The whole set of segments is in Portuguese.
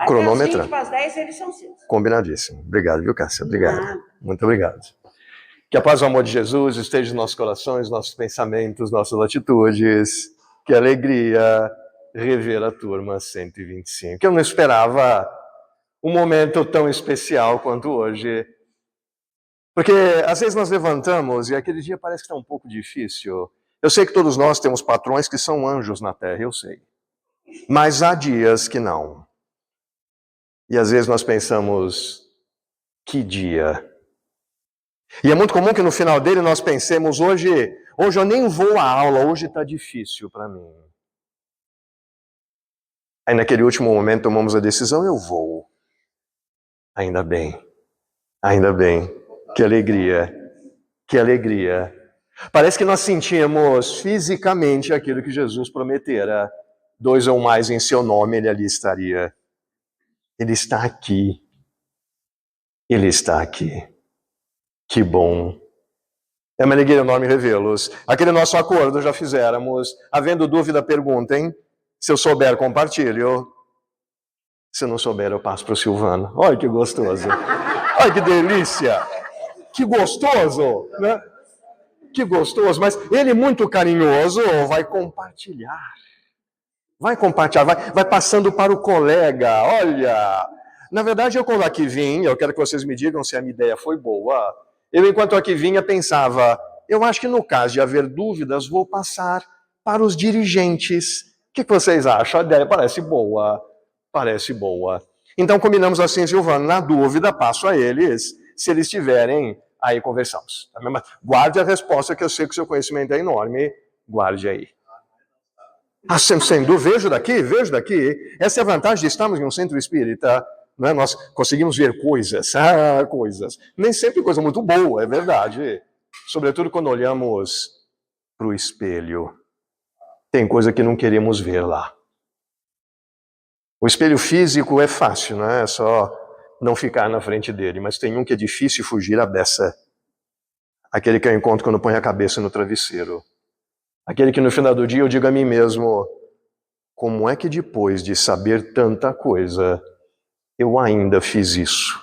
Cronometrando. Até 5:10 eles são seus. Combinadíssimo. Obrigado, viu, Cássia? Obrigado. Muito obrigado. Que a paz e o amor de Jesus esteja nos nossos corações, nossos pensamentos, nossas atitudes. Que alegria rever a turma 125. Eu não esperava um momento tão especial quanto hoje. Porque às vezes nós levantamos e aquele dia parece que está um pouco difícil. Eu sei que todos nós temos patrões que são anjos na terra, eu sei. Mas há dias que não. E às vezes nós pensamos, que dia? E é muito comum que no final dele nós pensemos, hoje eu nem vou à aula, hoje está difícil para mim. Aí naquele último momento tomamos a decisão, eu vou. Ainda bem, que alegria, que alegria. Parece que nós sentimos fisicamente aquilo que Jesus prometera. 2 ou mais em seu nome, ele ali estaria. Ele está aqui. Ele está aqui. Que bom. É uma alegria enorme revê-los. Aquele nosso acordo já fizéramos. Havendo dúvida, perguntem. Se eu souber, compartilho. Se eu não souber, eu passo para o Silvano. Olha que gostoso. Olha que delícia. Que gostoso, né? Que gostoso. Mas ele, muito carinhoso, vai compartilhar. Vai compartilhar, vai passando para o colega. Olha, na verdade, eu quando aqui vim, eu quero que vocês me digam se a minha ideia foi boa. Eu, enquanto aqui vinha, pensava, eu acho que no caso de haver dúvidas, vou passar para os dirigentes. O que vocês acham? A ideia parece boa. Parece boa. Então, combinamos assim, Silvano, na dúvida, passo a eles. Se eles tiverem, aí conversamos. Guarde a resposta, que eu sei que o seu conhecimento é enorme. Guarde aí. Sem dúvida, vejo daqui. Essa é a vantagem de estarmos em um centro espírita. Não é? Nós conseguimos ver coisas. Nem sempre coisa muito boa, é verdade. Sobretudo quando olhamos para o espelho. Tem coisa que não queremos ver lá. O espelho físico é fácil, não é? É só não ficar na frente dele. Mas tem um que é difícil fugir a beça. Aquele que eu encontro quando ponho a cabeça no travesseiro. Aquele que no final do dia eu digo a mim mesmo, como é que depois de saber tanta coisa, eu ainda fiz isso?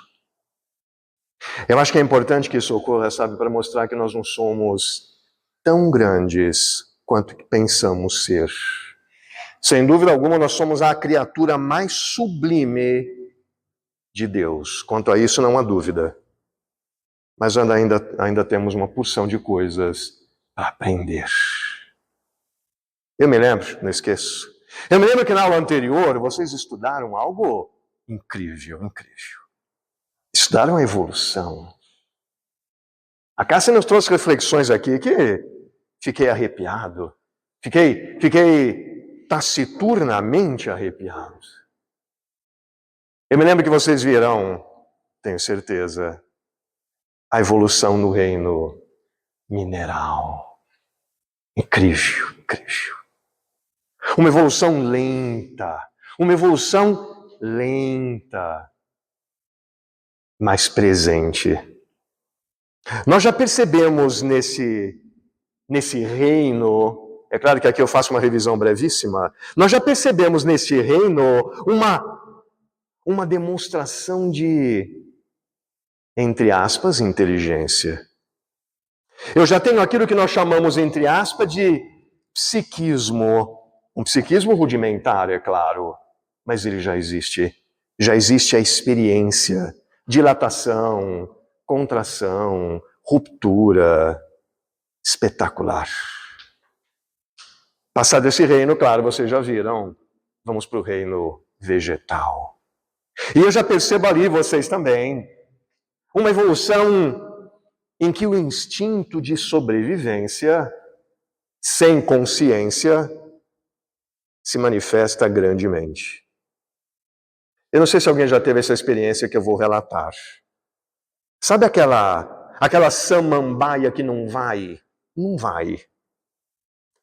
Eu acho que é importante que isso ocorra, sabe, para mostrar que nós não somos tão grandes quanto pensamos ser. Sem dúvida alguma, nós somos a criatura mais sublime de Deus. Quanto a isso, não há dúvida. Mas ainda temos uma porção de coisas a aprender. Eu me lembro, não esqueço. Eu me lembro que na aula anterior vocês estudaram algo incrível. Estudaram a evolução. A Cássia nos trouxe reflexões aqui que fiquei arrepiado. Fiquei taciturnamente arrepiado. Eu me lembro que vocês viram, tenho certeza, a evolução no reino mineral. Incrível. Uma evolução lenta, mas presente. Nós já percebemos nesse reino, é claro que aqui eu faço uma revisão brevíssima, nós já percebemos nesse reino uma demonstração de, entre aspas, inteligência. Eu já tenho aquilo que nós chamamos, entre aspas, de psiquismo. Um psiquismo rudimentar, é claro, mas ele já existe. Já existe a experiência, dilatação, contração, ruptura. Espetacular. Passado esse reino, claro, vocês já viram, vamos para o reino vegetal. E eu já percebo ali, vocês também, uma evolução em que o instinto de sobrevivência, sem consciência, se manifesta grandemente. Eu não sei se alguém já teve essa experiência que eu vou relatar. Sabe aquela samambaia que não vai? Não vai.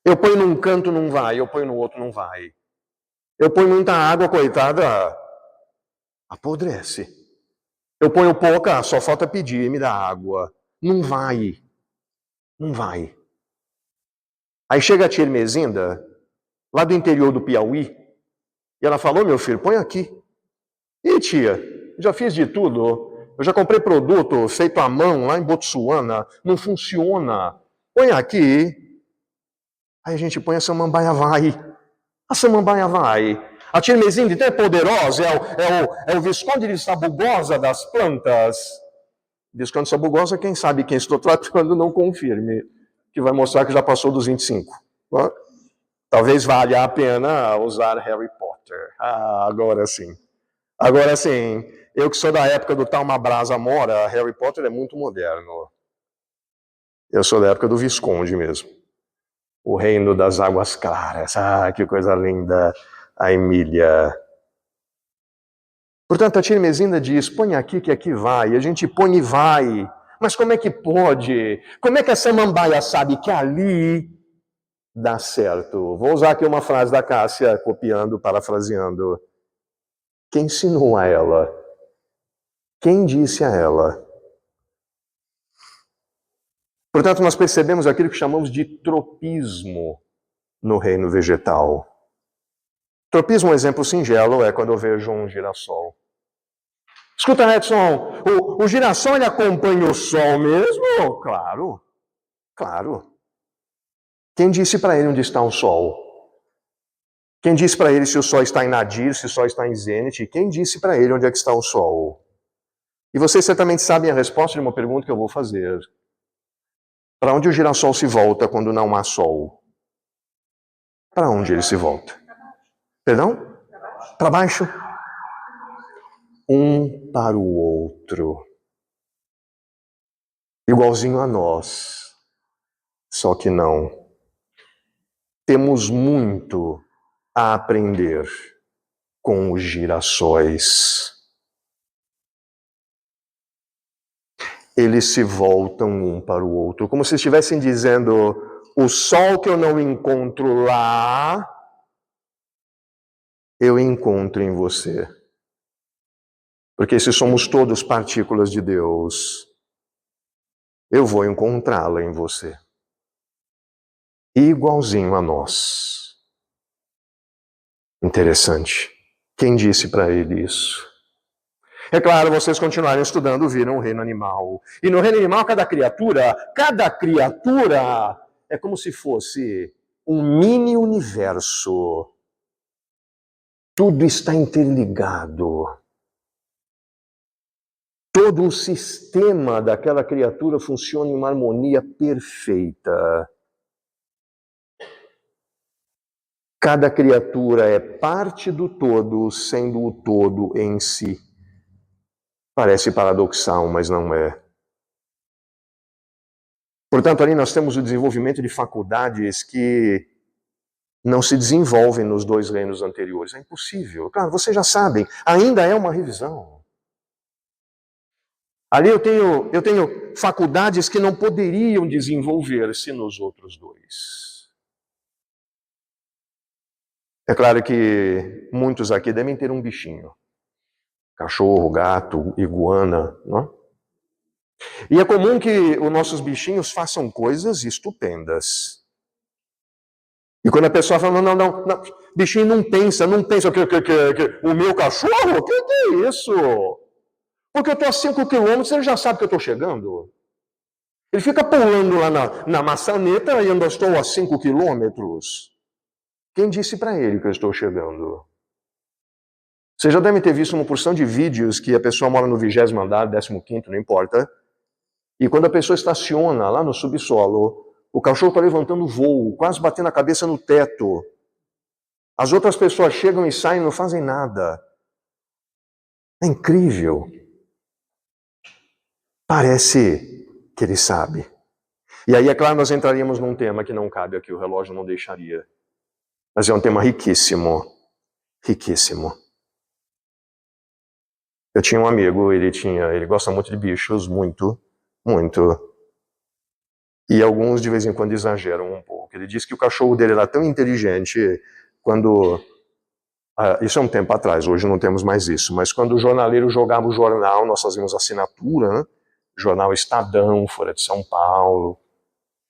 Eu ponho num canto, não vai. Eu ponho no outro, não vai. Eu ponho muita água, coitada, apodrece. Eu ponho pouca, só falta pedir, me dá água. Não vai. Aí chega a tia Hermesinda, lá do interior do Piauí, e ela falou, meu filho, põe aqui. E tia, já fiz de tudo. Eu já comprei produto feito à mão lá em Botsuana. Não funciona. Põe aqui. Aí a gente põe a samambaia vai. A samambaia vai. A tirmesina então é poderosa, é o Visconde de Sabugosa das plantas. Visconde de Sabugosa, quem sabe quem estou tratando não confirme, que vai mostrar que já passou dos 25. Talvez valha a pena usar Harry Potter. Agora sim. Agora sim, eu que sou da época do Talma Brasa Mora, Harry Potter é muito moderno. Eu sou da época do Visconde mesmo. O Reino das Águas Claras. Que coisa linda. A Emília. Portanto, a Tirmesina diz, põe aqui que aqui vai. A gente põe e vai. Mas como é que pode? Como é que a samambaia sabe que ali dá certo? Vou usar aqui uma frase da Cássia, copiando, parafraseando. Quem ensinou a ela? Quem disse a ela? Portanto, nós percebemos aquilo que chamamos de tropismo no reino vegetal. Tropismo, um exemplo singelo, é quando eu vejo um girassol. Escuta, Edson, o girassol ele acompanha o sol mesmo? Claro, claro. Quem disse para ele onde está o sol? Quem disse para ele se o sol está em nadir, se o sol está em zênite? Quem disse para ele onde é que está o sol? E vocês certamente sabem a resposta de uma pergunta que eu vou fazer. Para onde o girassol se volta quando não há sol? Para onde ele se volta? Perdão? Para baixo? Um para o outro. Igualzinho a nós. Só que não. Temos muito a aprender com os girassóis. Eles se voltam um para o outro, como se estivessem dizendo, o sol que eu não encontro lá, eu encontro em você. Porque se somos todos partículas de Deus, eu vou encontrá-la em você. Igualzinho a nós. Interessante. Quem disse para ele isso? É claro, vocês continuarem estudando, viram o reino animal. E no reino animal, cada criatura é como se fosse um mini universo. Tudo está interligado. Todo o sistema daquela criatura funciona em uma harmonia perfeita. Cada criatura é parte do todo, sendo o todo em si. Parece paradoxal, mas não é. Portanto, ali nós temos o desenvolvimento de faculdades que não se desenvolvem nos dois reinos anteriores. É impossível. Claro, vocês já sabem, ainda é uma revisão. Ali eu tenho faculdades que não poderiam desenvolver-se nos outros dois. É claro que muitos aqui devem ter um bichinho. Cachorro, gato, iguana, não? E é comum que os nossos bichinhos façam coisas estupendas. E quando a pessoa fala, não, bichinho não pensa, o meu cachorro? Que é isso? Porque eu estou a 5 quilômetros, ele já sabe que eu estou chegando. Ele fica pulando lá na maçaneta e ainda estou a 5 quilômetros. Quem disse para ele que eu estou chegando? Vocês já devem ter visto uma porção de vídeos que a pessoa mora no 20º andar, 15º, não importa. E quando a pessoa estaciona lá no subsolo, o cachorro está levantando voo, quase batendo a cabeça no teto. As outras pessoas chegam e saem e não fazem nada. É incrível. Parece que ele sabe. E aí, é claro, nós entraríamos num tema que não cabe aqui, o relógio não deixaria. Mas é um tema riquíssimo. Riquíssimo. Eu tinha um amigo, ele gosta muito de bichos, muito, muito. E alguns de vez em quando exageram um pouco. Ele disse que o cachorro dele era tão inteligente quando... isso é um tempo atrás, hoje não temos mais isso, mas quando o jornaleiro jogava o jornal, nós fazíamos assinatura, né? Jornal Estadão, Folha de São Paulo,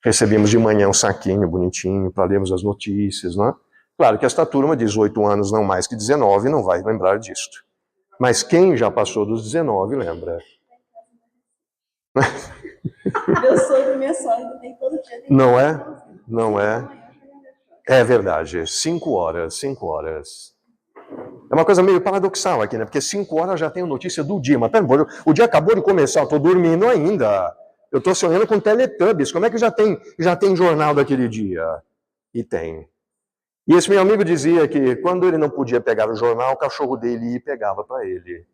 recebíamos de manhã um saquinho bonitinho para lermos as notícias, né? Claro que esta turma, 18 anos, não mais que 19, não vai lembrar disto. Mas quem já passou dos 19, lembra? Meu sogro e minha sogra tem todo dia. Não é? Não é? É verdade. 5 horas, 5 horas. É uma coisa meio paradoxal aqui, né? Porque 5 horas já tenho notícia do dia. Mas pera, o dia acabou de começar, eu estou dormindo ainda. Eu estou sonhando com Teletubbies. Como é que já tem jornal daquele dia? E tem. E esse meu amigo dizia que quando ele não podia pegar o jornal, o cachorro dele ia e pegava para ele.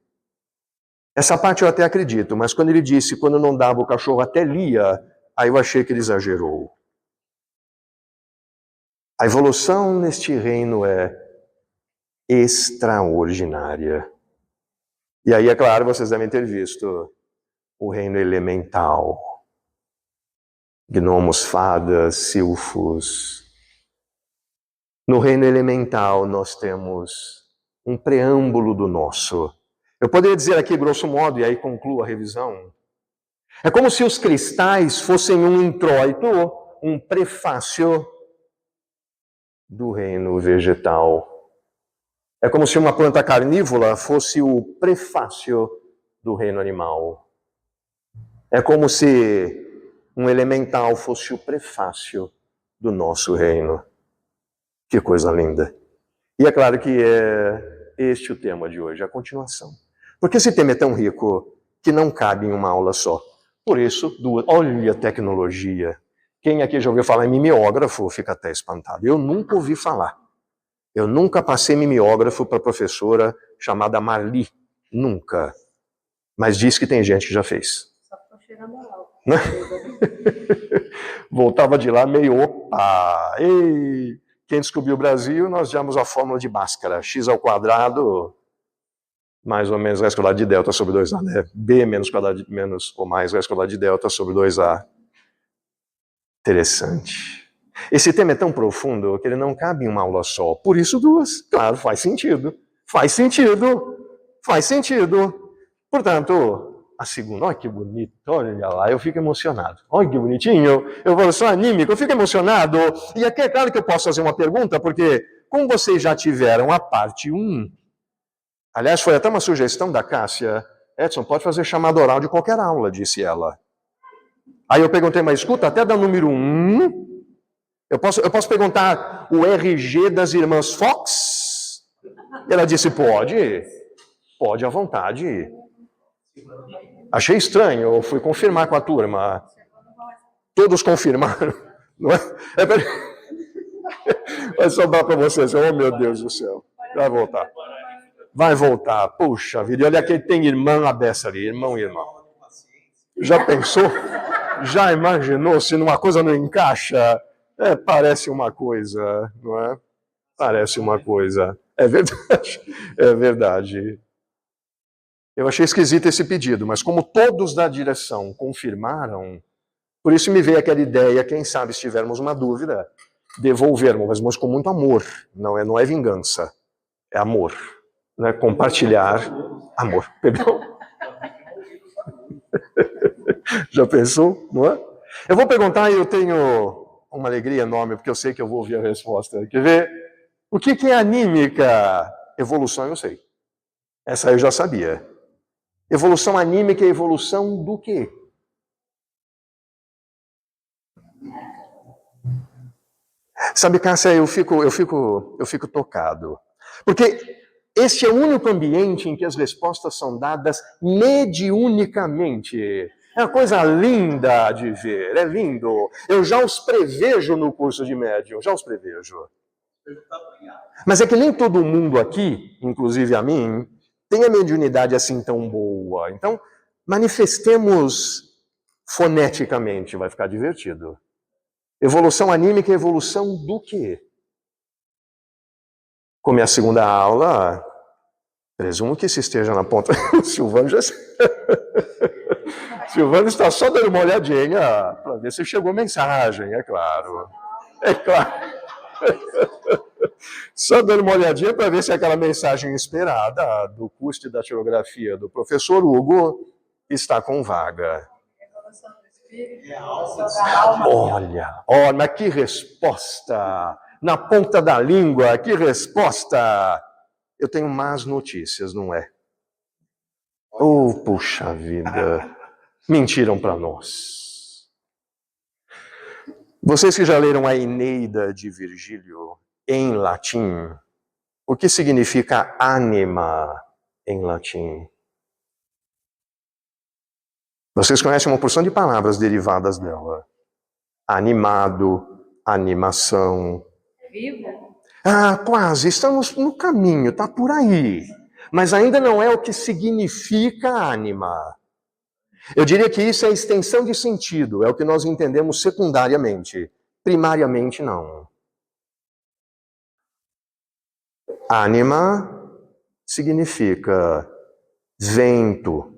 Essa parte eu até acredito, mas quando ele disse quando não dava o cachorro até lia, aí eu achei que ele exagerou. A evolução neste reino é extraordinária. E aí, é claro, vocês devem ter visto o reino elemental. Gnomos, fadas, silfos. No reino elemental nós temos um preâmbulo do nosso. Eu poderia dizer aqui, grosso modo, e aí concluo a revisão, é como se os cristais fossem um introito, um prefácio do reino vegetal. É como se uma planta carnívora fosse o prefácio do reino animal. É como se um elemental fosse o prefácio do nosso reino. Que coisa linda. E é claro que é este o tema de hoje, a continuação. Porque esse tema é tão rico que não cabe em uma aula só. Por isso, olha a tecnologia. Quem aqui já ouviu falar em mimeógrafo fica até espantado. Eu nunca ouvi falar. Eu nunca passei mimeógrafo para professora chamada Marli. Nunca. Mas diz que tem gente que já fez. Só tô cheirando álcool. Voltava de lá meio, opa! Ei! Quem descobriu o Brasil, nós damos a fórmula de Bhaskara. X ao quadrado, mais ou menos raiz quadrada de delta sobre 2A, né? B menos quadrado de menos ou mais raiz quadrada de delta sobre 2A. Interessante. Esse tema é tão profundo que ele não cabe em uma aula só. Por isso duas. Claro, faz sentido. Faz sentido. Faz sentido. Portanto, a segunda, olha que bonito, olha lá, eu fico emocionado. Olha que bonitinho, evolução anímica, eu fico emocionado. E aqui é claro que eu posso fazer uma pergunta, porque como vocês já tiveram a parte 1, aliás, foi até uma sugestão da Cássia, Edson, pode fazer chamada oral de qualquer aula, disse ela. Aí eu perguntei, mas escuta, até da número 1, eu posso perguntar o RG das irmãs Fox? Ela disse, pode à vontade. Achei estranho, eu fui confirmar com a turma. Todos confirmaram. Não é? Vai sobrar para vocês. Oh, meu Deus do céu. Vai voltar. Vai voltar. Puxa vida. E olha que tem irmã a beça ali. Irmão e irmã. Já pensou? Já imaginou se uma coisa não encaixa? Parece uma coisa, não é? Parece uma coisa. É verdade. É verdade. Eu achei esquisito esse pedido, mas como todos da direção confirmaram, por isso me veio aquela ideia, quem sabe se tivermos uma dúvida, devolvermos, mas com muito amor. Não é vingança, é amor. Não é compartilhar amor. Perdão? Já pensou? Não é? Eu vou perguntar e eu tenho uma alegria enorme, porque eu sei que eu vou ouvir a resposta. Quer ver? O que é anímica? Evolução eu sei. Essa eu já sabia. Evolução anímica é evolução do quê? Sabe, Cássia, eu fico tocado. Porque este é o único ambiente em que as respostas são dadas mediunicamente. É uma coisa linda de ver, é lindo. Eu já os prevejo no curso de médium, já os prevejo. Mas é que nem todo mundo aqui, inclusive a mim, tem a mediunidade assim tão boa. Então, manifestemos foneticamente, vai ficar divertido. Evolução anímica é evolução do quê? Como é a segunda aula, presumo que se esteja na ponta. O Silvano já... Silvano está só dando uma olhadinha para ver se chegou mensagem, é claro. É claro. Só dando uma olhadinha para ver se aquela mensagem esperada do curso de datilografia do professor Hugo está com vaga. Olha, mas que resposta! Na ponta da língua, que resposta! Eu tenho más notícias, não é? Oh, puxa vida. Mentiram para nós. Vocês que já leram a Eneida de Virgílio em latim, o que significa ânima em latim? Vocês conhecem uma porção de palavras derivadas dela. Animado, animação. Vivo? Ah, quase, estamos no caminho, está por aí. Mas ainda não é o que significa ânima. Eu diria que isso é extensão de sentido, é o que nós entendemos secundariamente. Primariamente, não. Ânima significa vento.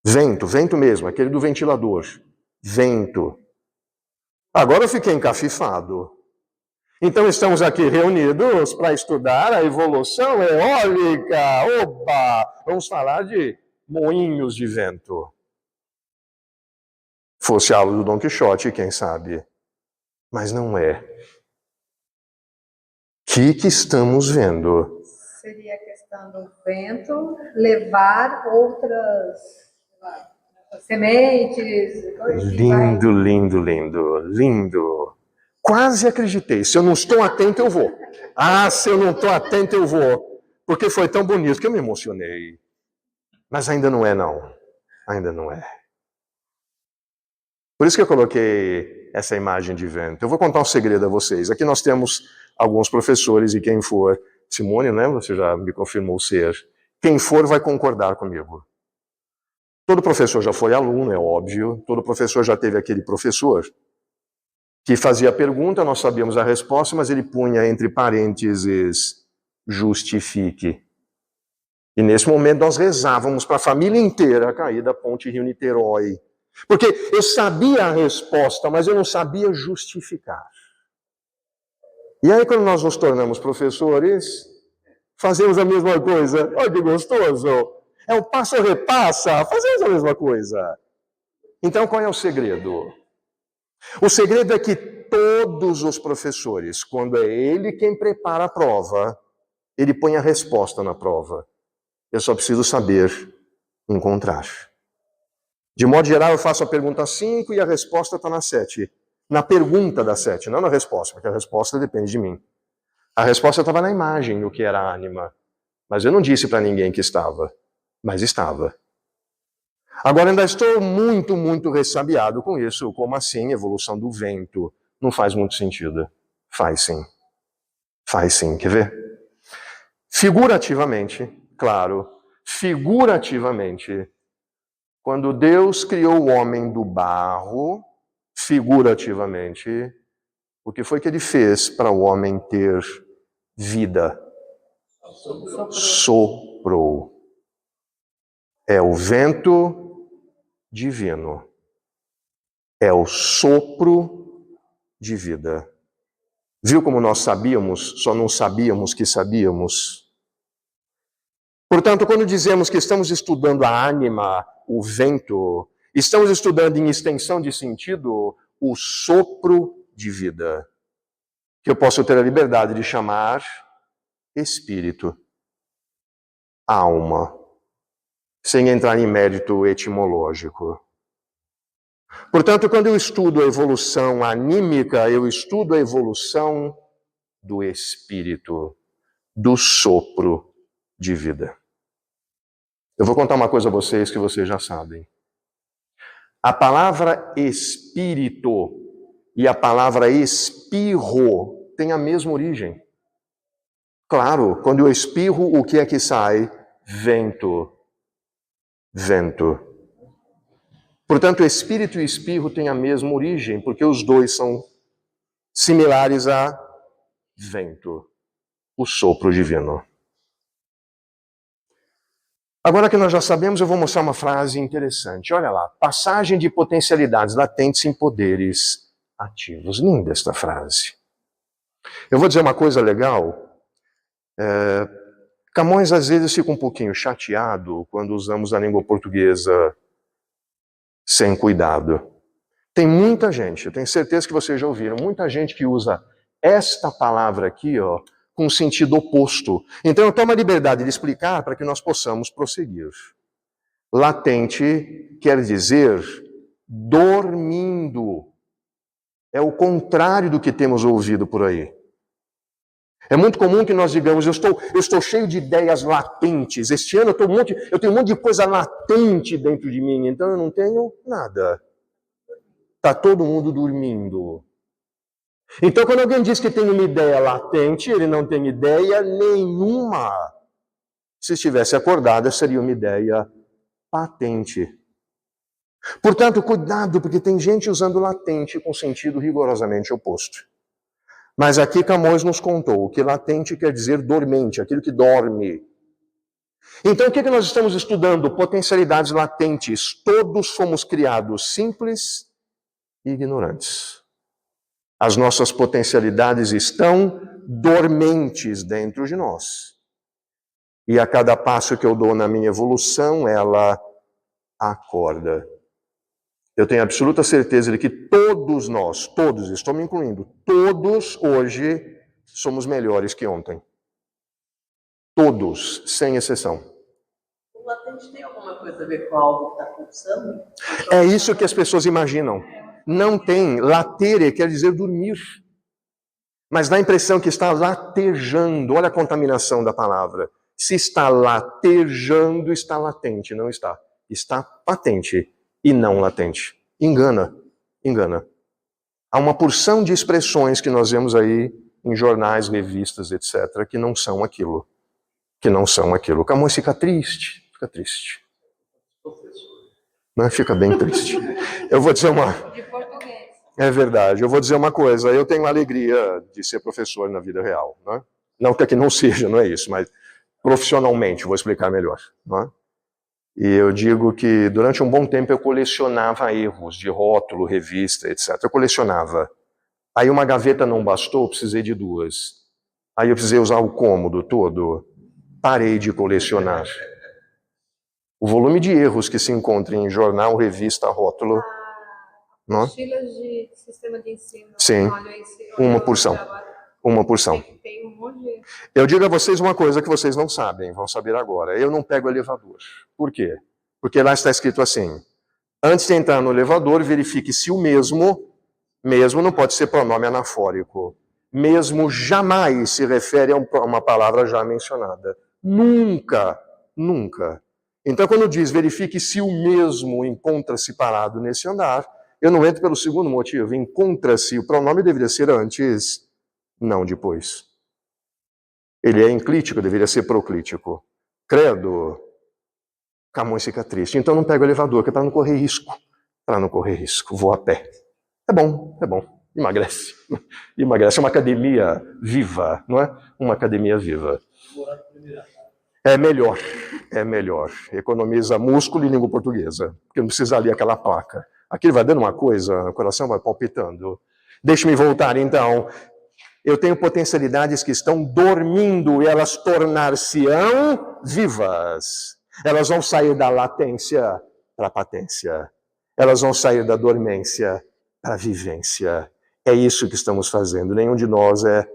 Vento mesmo, aquele do ventilador. Vento. Agora eu fiquei encafifado. Então estamos aqui reunidos para estudar a evolução eólica. Oba! Vamos falar de moinhos de vento. Fosse a aula do Dom Quixote, quem sabe? Mas não é. O que estamos vendo? Seria a questão do vento levar outras sementes. Lindo, lindo, lindo, lindo. Quase acreditei. Se eu não estou atento, eu vou. Ah, se eu não estou atento, eu vou. Porque foi tão bonito que eu me emocionei. Mas ainda não é, não. Ainda não é. Por isso que eu coloquei essa imagem de vento. Eu vou contar um segredo a vocês. Aqui nós temos alguns professores e quem for, Simone, né? Você já me confirmou ser. Quem for vai concordar comigo. Todo professor já foi aluno, é óbvio. Todo professor já teve aquele professor que fazia a pergunta, nós sabíamos a resposta, mas ele punha entre parênteses, justifique. E nesse momento nós rezávamos para a família inteira cair da ponte Rio-Niterói. Porque eu sabia a resposta, mas eu não sabia justificar. E aí quando nós nos tornamos professores, fazemos a mesma coisa. Olha que gostoso! É um passo-repassa, fazemos a mesma coisa. Então qual é o segredo? O segredo é que todos os professores, quando é ele quem prepara a prova, ele põe a resposta na prova. Eu só preciso saber encontrar. De modo geral, eu faço a pergunta 5 e a resposta está na 7. Na pergunta da 7, não na resposta, porque a resposta depende de mim. A resposta estava na imagem do que era a ânima. Mas eu não disse para ninguém que estava, mas estava. Agora ainda estou muito, muito ressabiado com isso. Como assim? Evolução do vento. Não faz muito sentido. Faz sim. Faz sim. Quer ver? Figurativamente, claro, figurativamente, quando Deus criou o homem do barro, figurativamente, o que foi que ele fez para o homem ter vida? Soprou. É o vento divino. É o sopro de vida. Viu como nós sabíamos, só não sabíamos que sabíamos? Portanto, quando dizemos que estamos estudando a ânima, o vento, estamos estudando em extensão de sentido o sopro de vida, que eu posso ter a liberdade de chamar espírito, alma, sem entrar em mérito etimológico. Portanto, quando eu estudo a evolução anímica, eu estudo a evolução do espírito, do sopro de vida. Eu vou contar uma coisa a vocês que vocês já sabem. A palavra espírito e a palavra espirro têm a mesma origem. Claro, quando eu espirro, o que é que sai? Vento. Vento. Portanto, espírito e espirro têm a mesma origem, porque os dois são similares a vento, o sopro divino. Agora que nós já sabemos, eu vou mostrar uma frase interessante. Olha lá, passagem de potencialidades latentes em poderes ativos. Linda esta frase. Eu vou dizer uma coisa legal. Camões às vezes fica um pouquinho chateado quando usamos a língua portuguesa sem cuidado. Tem muita gente, eu tenho certeza que vocês já ouviram, muita gente que usa esta palavra aqui, ó, com sentido oposto. Então eu tomo a liberdade de explicar para que nós possamos prosseguir. Latente quer dizer dormindo. É o contrário do que temos ouvido por aí. É muito comum que nós digamos, eu estou cheio de ideias latentes. Este ano eu tenho um monte de coisa latente dentro de mim, então eu não tenho nada. Está todo mundo dormindo. Então, quando alguém diz que tem uma ideia latente, ele não tem ideia nenhuma. Se estivesse acordada, seria uma ideia patente. Portanto, cuidado, porque tem gente usando latente com sentido rigorosamente oposto. Mas aqui Camões nos contou que latente quer dizer dormente, aquilo que dorme. Então, o que nós estamos estudando? Potencialidades latentes. Todos fomos criados simples e ignorantes. As nossas potencialidades estão dormentes dentro de nós. E a cada passo que eu dou na minha evolução, ela acorda. Eu tenho absoluta certeza de que todos nós, todos, estou me incluindo, todos hoje somos melhores que ontem. Todos, sem exceção. O latente tem alguma coisa a ver com algo que está pulsando? É isso que as pessoas imaginam. Não tem. Latere quer dizer dormir. Mas dá a impressão que está latejando. Olha a contaminação da palavra. Se está latejando, está latente. Não está. Está patente e não latente. Engana. Há uma porção de expressões que nós vemos aí em jornais, revistas, etc., que não são aquilo. Camões fica triste. Não, fica bem triste. Eu vou dizer De português. É verdade. Eu vou dizer uma coisa. Eu tenho a alegria de ser professor na vida real. Né? Não que aqui não seja, não é isso, mas profissionalmente, vou explicar melhor. Né? E eu digo que durante um bom tempo eu colecionava erros de rótulo, revista, etc. Eu colecionava. Aí uma gaveta não bastou, precisei de duas. Aí eu precisei usar o cômodo todo. Parei de colecionar. O volume de erros que se encontra em jornal, revista, rótulo... Mochilas de sistema de ensino. Sim, uma porção. Tem um monte de... Eu digo a vocês uma coisa que vocês não sabem, vão saber agora. Eu não pego elevador. Por quê? Porque lá está escrito assim, antes de entrar no elevador, verifique se o mesmo não pode ser pronome anafórico. Mesmo jamais se refere a uma palavra já mencionada. Nunca. Então, quando diz verifique se o mesmo encontra-se parado nesse andar, eu não entro pelo segundo motivo. Encontra-se, o pronome deveria ser antes, não depois. Ele é enclítico, deveria ser proclítico. Credo, Camões fica triste. Então não pego o elevador, que é para não correr risco. Vou a pé. É bom. Emagrece. É uma academia viva, não é? Uma academia viva. É melhor. Economiza músculo e língua portuguesa, porque não precisa ler aquela placa. Aqui vai dando uma coisa, o coração vai palpitando. Deixe-me voltar, então. Eu tenho potencialidades que estão dormindo e elas tornar-se-ão vivas. Elas vão sair da latência para a patência. Elas vão sair da dormência para a vivência. É isso que estamos fazendo. Nenhum de nós é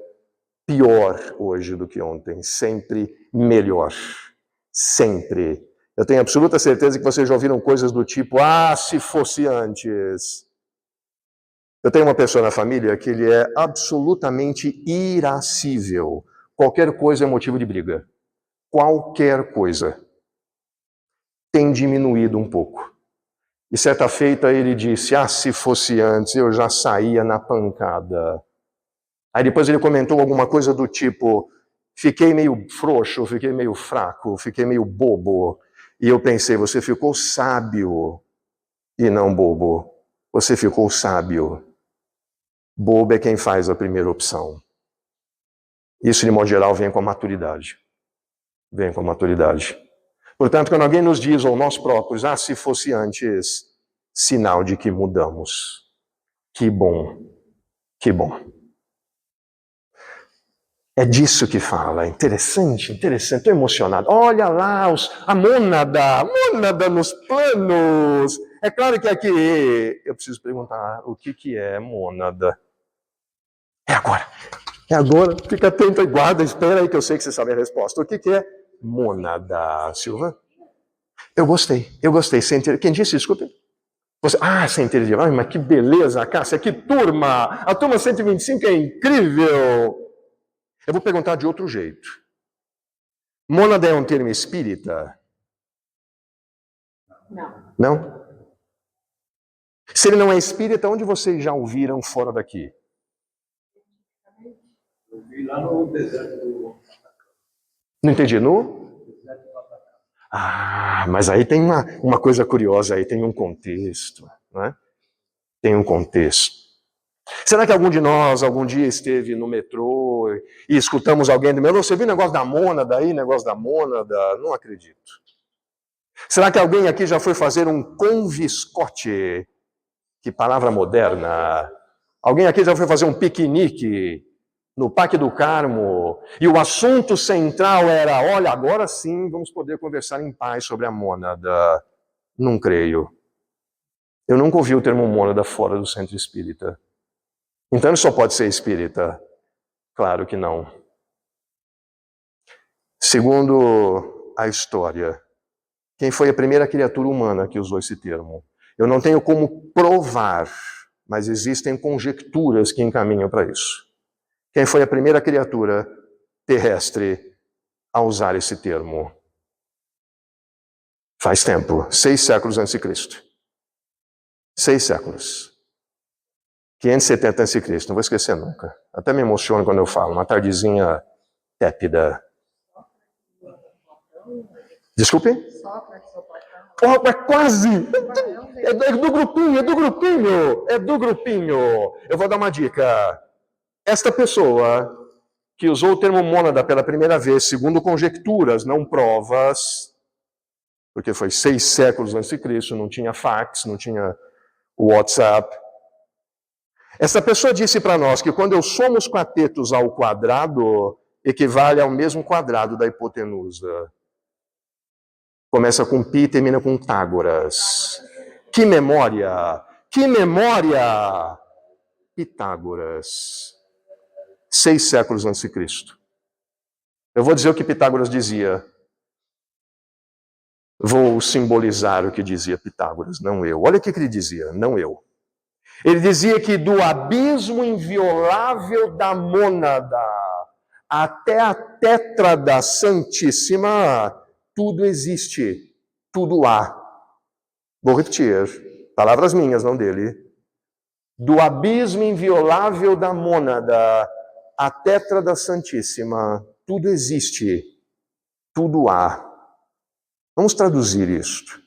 pior hoje do que ontem. Sempre melhor. Sempre. Eu tenho absoluta certeza que vocês já ouviram coisas do tipo, se fosse antes. Eu tenho uma pessoa na família que ele é absolutamente irascível. Qualquer coisa é motivo de briga. Qualquer coisa. Tem diminuído um pouco. E certa feita ele disse, se fosse antes eu já saía na pancada. Aí depois ele comentou alguma coisa do tipo, fiquei meio frouxo, fiquei meio fraco, fiquei meio bobo. E eu pensei, você ficou sábio e não bobo. Você ficou sábio. Bobo é quem faz a primeira opção. Isso, de modo geral, vem com a maturidade. Portanto, quando alguém nos diz, ou nós próprios, se fosse antes, sinal de que mudamos. Que bom. É disso que fala. Interessante. Estou emocionado. Olha lá, a mônada nos planos. É claro que aqui eu preciso perguntar o que é mônada. É agora. E agora, fica atento e guarda, espera aí que eu sei que você sabe a resposta. O que é mônada, Silva? Eu gostei. Quem disse, desculpe? Você, sem inteligência. Ai, mas que beleza, Cássia, que turma! A turma 125 é incrível! Eu vou perguntar de outro jeito. Mônada é um termo espírita? Não. Não? Se ele não é espírita, onde vocês já ouviram fora daqui? Eu vi lá no deserto do... Não entendi, mas aí tem uma coisa curiosa, aí tem um contexto, né? Tem um contexto. Será que algum de nós, algum dia, esteve no metrô e escutamos alguém do metrô? Você viu o negócio da mônada aí, negócio da mônada? Não acredito. Será que alguém aqui já foi fazer um conviscote? Que palavra moderna. Alguém aqui já foi fazer um piquenique no Parque do Carmo e o assunto central era, olha, agora sim vamos poder conversar em paz sobre a mônada. Não creio. Eu nunca ouvi o termo mônada fora do centro espírita. Então ele só pode ser espírita? Claro que não. Segundo a história, quem foi a primeira criatura humana que usou esse termo? Eu não tenho como provar, mas existem conjecturas que encaminham para isso. Quem foi a primeira criatura terrestre a usar esse termo? Faz tempo, 6 séculos antes de Cristo. 6 séculos. 570 a.C., não vou esquecer nunca. Até me emociono quando eu falo, uma tardezinha tépida. Desculpe? Sócrates ou Platão? Oh, é quase! É do grupinho. Eu vou dar uma dica. Esta pessoa que usou o termo mônada pela primeira vez, segundo conjecturas, não provas, porque foi 6 séculos antes de Cristo, não tinha fax, não tinha WhatsApp. Essa pessoa disse para nós que quando eu somo os catetos ao quadrado, equivale ao mesmo quadrado da hipotenusa. Começa com pi e termina com Pitágoras. Que memória! Que memória! Pitágoras. 6 séculos antes de Cristo. Eu vou dizer o que Pitágoras dizia. Vou simbolizar o que dizia Pitágoras, não eu. Olha o que ele dizia, não eu. Ele dizia que do abismo inviolável da mônada até a tétrada santíssima, tudo existe, tudo há. Vou repetir, palavras minhas, não dele. Do abismo inviolável da mônada à tétrada santíssima, tudo existe, tudo há. Vamos traduzir isto.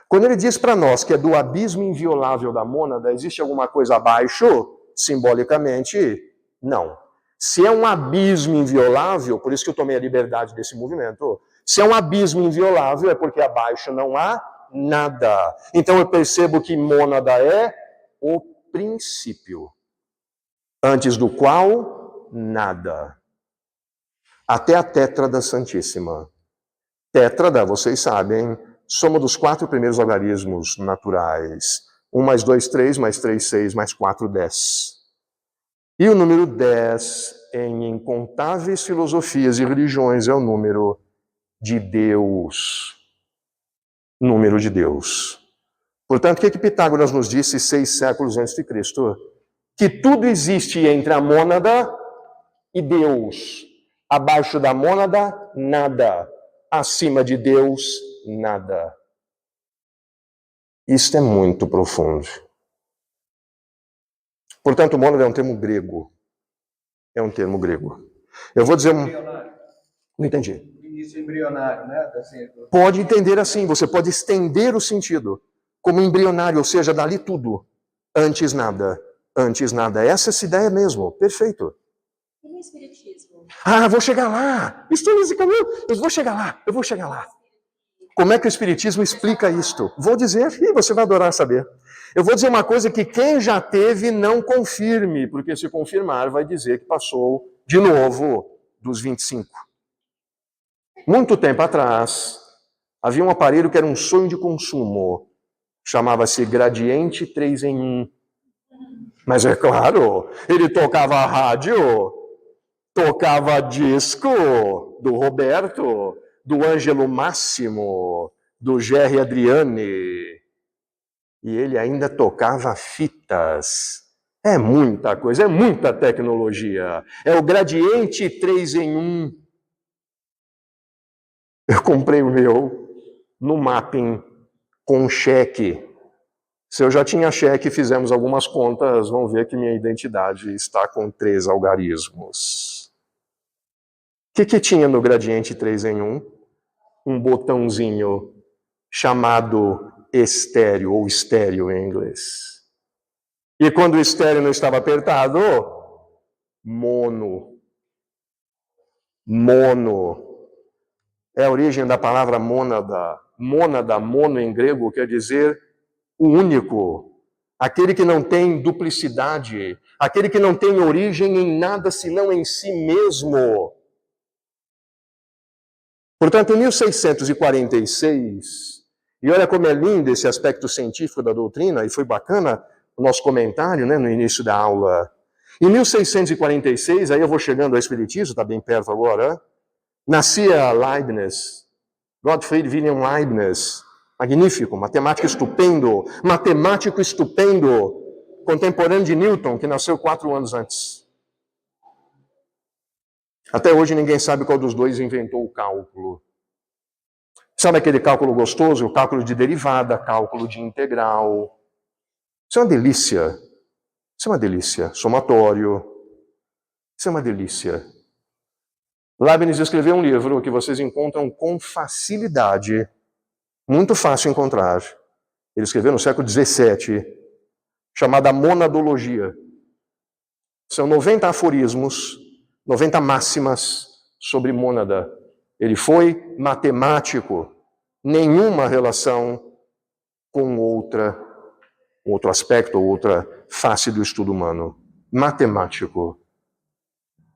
Quando ele diz para nós que é do abismo inviolável da mônada, existe alguma coisa abaixo? Simbolicamente, não. Se é um abismo inviolável, por isso que eu tomei a liberdade desse movimento, se é um abismo inviolável é porque abaixo não há nada. Então eu percebo que mônada é o princípio, antes do qual nada. Até a tétrada santíssima. Tétrada, vocês sabem, soma dos 4 primeiros algarismos naturais. 1 mais 2, 3, mais 3, 6, mais 4, 10. E o número 10, em incontáveis filosofias e religiões, é o número de Deus. Número de Deus. Portanto, o que Pitágoras nos disse 6 séculos antes de Cristo? Que tudo existe entre a mônada e Deus. Abaixo da mônada, nada. Acima de Deus, nada. Isto é muito profundo. Portanto, mônada é um termo grego. É um termo grego. Eu vou dizer Não entendi. Início embrionário, né? Pode entender assim, você pode estender o sentido. Como embrionário, ou seja, dali tudo. Antes nada. Antes nada. Essa é essa ideia mesmo. Perfeito. E no espiritismo? Vou chegar lá. Estou nesse caminho. Eu vou chegar lá. Como é que o espiritismo explica isto? Vou dizer, e você vai adorar saber. Eu vou dizer uma coisa que quem já teve não confirme, porque se confirmar vai dizer que passou de novo dos 25. Muito tempo atrás, havia um aparelho que era um sonho de consumo. Chamava-se Gradiente 3 em 1. Mas é claro, ele tocava a rádio tocava disco do Roberto, do Ângelo Máximo, do Gerry Adriani. E ele ainda tocava fitas. É muita coisa, é muita tecnologia. É o Gradiente 3 em 1. Eu comprei o meu no Mapping com cheque. Se eu já tinha cheque, fizemos algumas contas, vão ver que minha identidade está com 3 algarismos. O que tinha no Gradiente 3 em 1? Um botãozinho chamado estéreo, ou estéreo em inglês. E quando o estéreo não estava apertado, mono. Mono. É a origem da palavra mônada. Mônada, mono em grego, quer dizer o único. Aquele que não tem duplicidade. Aquele que não tem origem em nada senão em si mesmo. Portanto, em 1646, e olha como é lindo esse aspecto científico da doutrina, e foi bacana o nosso comentário, né, no início da aula. Em 1646, aí eu vou chegando ao Espiritismo, está bem perto agora, nascia Leibniz, Gottfried Wilhelm Leibniz, magnífico, matemático estupendo, contemporâneo de Newton, que nasceu 4 anos antes. Até hoje ninguém sabe qual dos dois inventou o cálculo. Sabe aquele cálculo gostoso? O cálculo de derivada, cálculo de integral. Isso é uma delícia. Isso é uma delícia. Somatório. Isso é uma delícia. Leibniz escreveu um livro que vocês encontram com facilidade. Muito fácil encontrar. Ele escreveu no século XVII, chamada Monadologia. São 90 aforismos, 90 máximas sobre mônada. Ele foi matemático, nenhuma relação com outro aspecto, outra face do estudo humano. Matemático.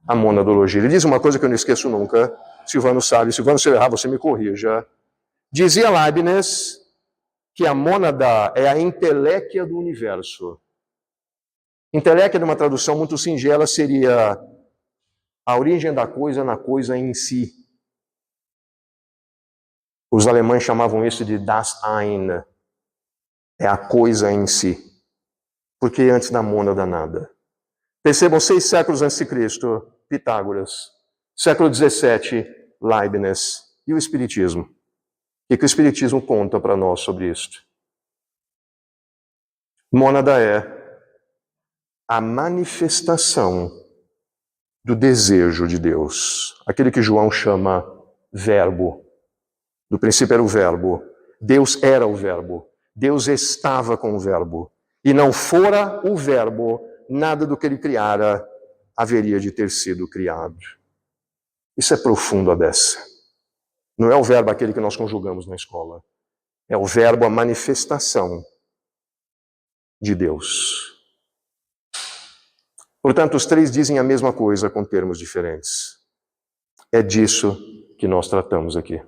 A monadologia. Ele diz uma coisa que eu não esqueço nunca, Silvano sabe, Silvano, se eu errar, você me corrija. Dizia Leibniz que a mônada é a inteléquia do universo. Inteléquia, numa tradução muito singela, seria a origem da coisa na coisa em si. Os alemães chamavam isso de das Ein, é a coisa em si. Porque antes da mônada nada. Percebam, 6 séculos antes de Cristo, Pitágoras. Século XVII, Leibniz. E o Espiritismo? O que o Espiritismo conta para nós sobre isto? Mônada é a manifestação do desejo de Deus. Aquele que João chama verbo. Do princípio era o verbo. Deus era o verbo. Deus estava com o verbo. E não fora o verbo, nada do que ele criara haveria de ter sido criado. Isso é profundo a beça. Não é o verbo aquele que nós conjugamos na escola. É o verbo, a manifestação de Deus. Portanto, os 3 dizem a mesma coisa com termos diferentes. É disso que nós tratamos aqui.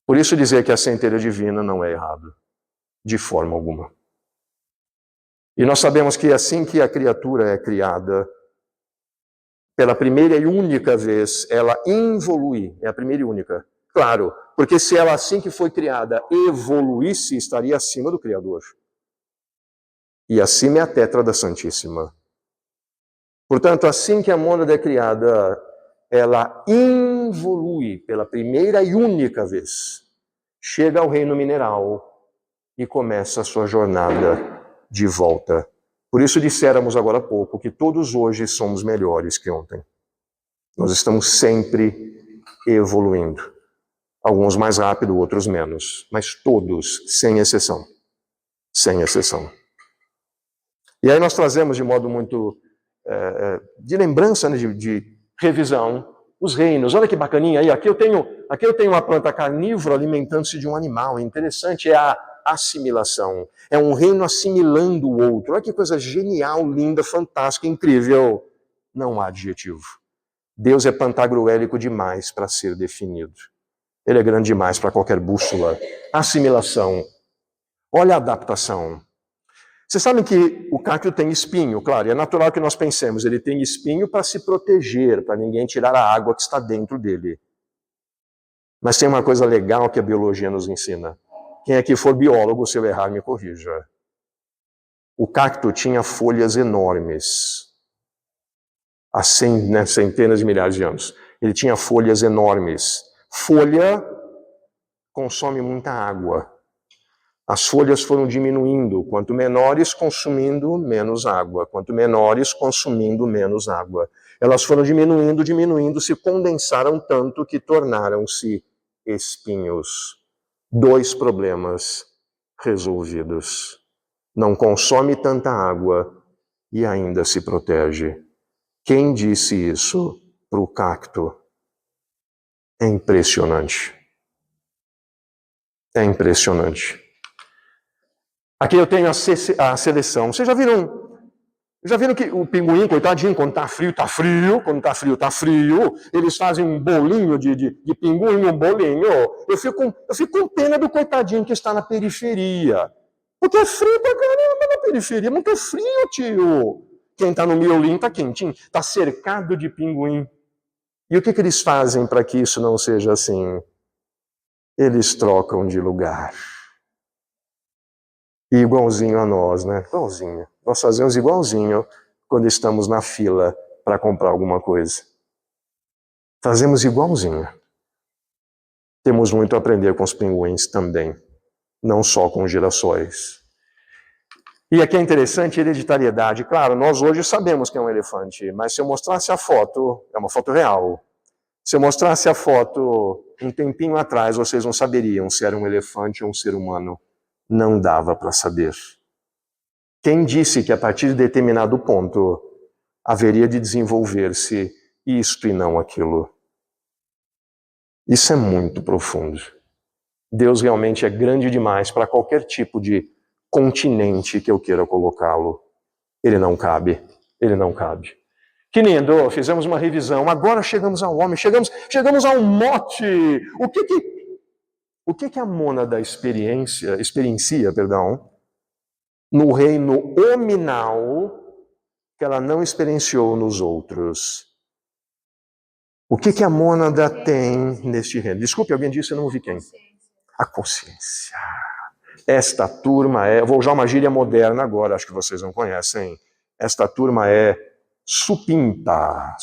Por isso dizer que a centelha divina não é errado, de forma alguma. E nós sabemos que assim que a criatura é criada, pela primeira e única vez, ela involui, é a primeira e única. Claro, porque se ela assim que foi criada evoluísse, estaria acima do Criador. E acima é a Tétrada Santíssima. Portanto, assim que a mônada é criada, ela involui pela primeira e única vez. Chega ao reino mineral e começa a sua jornada de volta. Por isso disséramos agora há pouco que todos hoje somos melhores que ontem. Nós estamos sempre evoluindo. Alguns mais rápido, outros menos. Mas todos, sem exceção. Sem exceção. E aí nós trazemos de modo muito de lembrança, né, de revisão, os reinos. Olha que bacaninha aí. Aqui eu tenho uma planta carnívora alimentando-se de um animal. É interessante, é a assimilação. É um reino assimilando o outro. Olha que coisa genial, linda, fantástica, incrível. Não há adjetivo. Deus é pantagruélico demais para ser definido. Ele é grande demais para qualquer bússola. Assimilação. Olha a adaptação. Vocês sabem que o cacto tem espinho, claro, e é natural que nós pensemos, ele tem espinho para se proteger, para ninguém tirar a água que está dentro dele. Mas tem uma coisa legal que a biologia nos ensina. Quem aqui for biólogo, se eu errar, me corrija. O cacto tinha folhas enormes, há centenas de milhares de anos. Ele tinha folhas enormes. Folha consome muita água. As folhas foram diminuindo, quanto menores, consumindo menos água. Quanto menores, consumindo menos água. Elas foram diminuindo, se condensaram tanto que tornaram-se espinhos. 2 problemas resolvidos. Não consome tanta água e ainda se protege. Quem disse isso para o cacto? É impressionante. É impressionante. Aqui eu tenho a seleção. Vocês já viram que o pinguim, coitadinho, quando tá frio, tá frio. Quando tá frio, tá frio. Eles fazem um bolinho de pinguim, um bolinho. Eu fico com pena do coitadinho que está na periferia. Porque é frio pra caramba na periferia. É muito frio, tio. Quem tá no miolinho tá quentinho. Tá cercado de pinguim. E o que eles fazem para que isso não seja assim? Eles trocam de lugar. E igualzinho a nós, né? Igualzinho. Nós fazemos igualzinho quando estamos na fila para comprar alguma coisa. Fazemos igualzinho. Temos muito a aprender com os pinguins também, não só com os girassóis. E aqui é interessante a hereditariedade. Claro, nós hoje sabemos que é um elefante, mas se eu mostrasse a foto, é uma foto real. Se eu mostrasse a foto um tempinho atrás, vocês não saberiam se era um elefante ou um ser humano. Não dava para saber. Quem disse que a partir de determinado ponto haveria de desenvolver-se isto e não aquilo? Isso é muito profundo. Deus realmente é grande demais para qualquer tipo de continente que eu queira colocá-lo. Ele não cabe. Ele não cabe. Que lindo, fizemos uma revisão. Agora chegamos ao homem, chegamos ao mote. O que a mônada experiencia, no reino hominal que ela não experienciou nos outros? O que a mônada tem neste reino? Desculpe, alguém disse, eu não ouvi quem. A consciência. Esta turma vou usar uma gíria moderna agora, acho que vocês não conhecem. Esta turma é supimpa.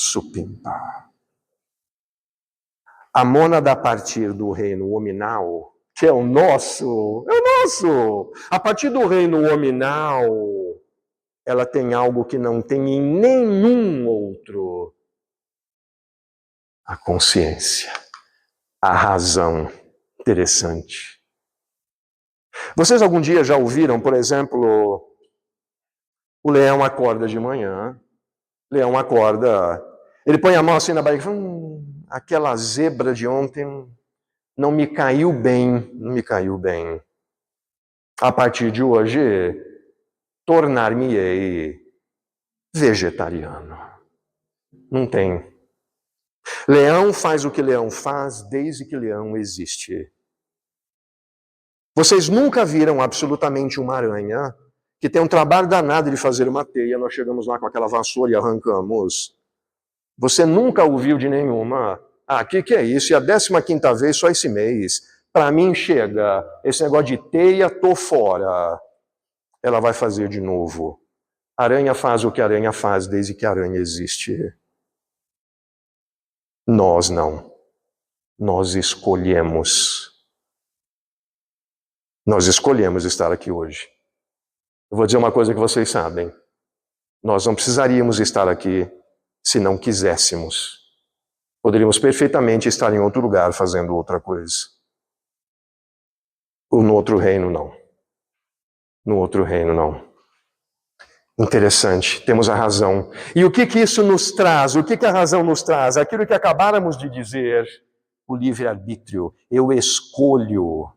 A mônada a partir do reino hominal, que é o nosso. A partir do reino hominal, ela tem algo que não tem em nenhum outro. A consciência, a razão. Interessante. Vocês algum dia já ouviram, por exemplo, o leão acorda de manhã, leão acorda, ele põe a mão assim na barriga e fala, aquela zebra de ontem não me caiu bem. A partir de hoje, tornar-me-ei vegetariano. Não tem. Leão faz o que leão faz desde que leão existe. Vocês nunca viram absolutamente uma aranha que tem um trabalho danado de fazer uma teia, nós chegamos lá com aquela vassoura e arrancamos. Você nunca ouviu de nenhuma. Que é isso? E a 15ª vez só esse mês. Para mim chega, esse negócio de teia, tô fora. Ela vai fazer de novo. A aranha faz o que a aranha faz desde que a aranha existe. Nós não. Nós escolhemos. Nós escolhemos estar aqui hoje. Eu vou dizer uma coisa que vocês sabem. Nós não precisaríamos estar aqui se não quiséssemos. Poderíamos perfeitamente estar em outro lugar fazendo outra coisa. Ou no outro reino, não. No outro reino, não. Interessante, temos a razão. E o que isso nos traz? O que a razão nos traz? Aquilo que acabáramos de dizer, o livre-arbítrio. Eu escolho.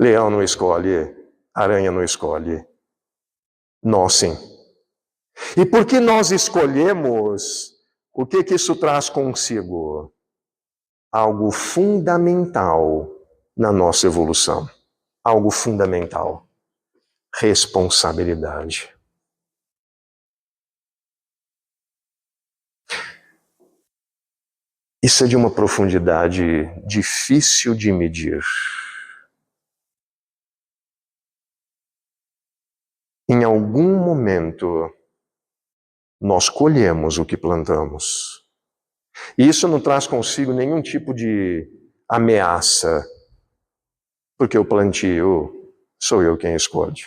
Leão não escolhe, aranha não escolhe. Nós sim. E porque nós escolhemos, o que isso traz consigo? Algo fundamental na nossa evolução. Algo fundamental. responsabilidade. Isso é de uma profundidade difícil de medir. Em algum momento, nós colhemos o que plantamos. E isso não traz consigo nenhum tipo de ameaça, porque o plantio sou eu quem escolhe.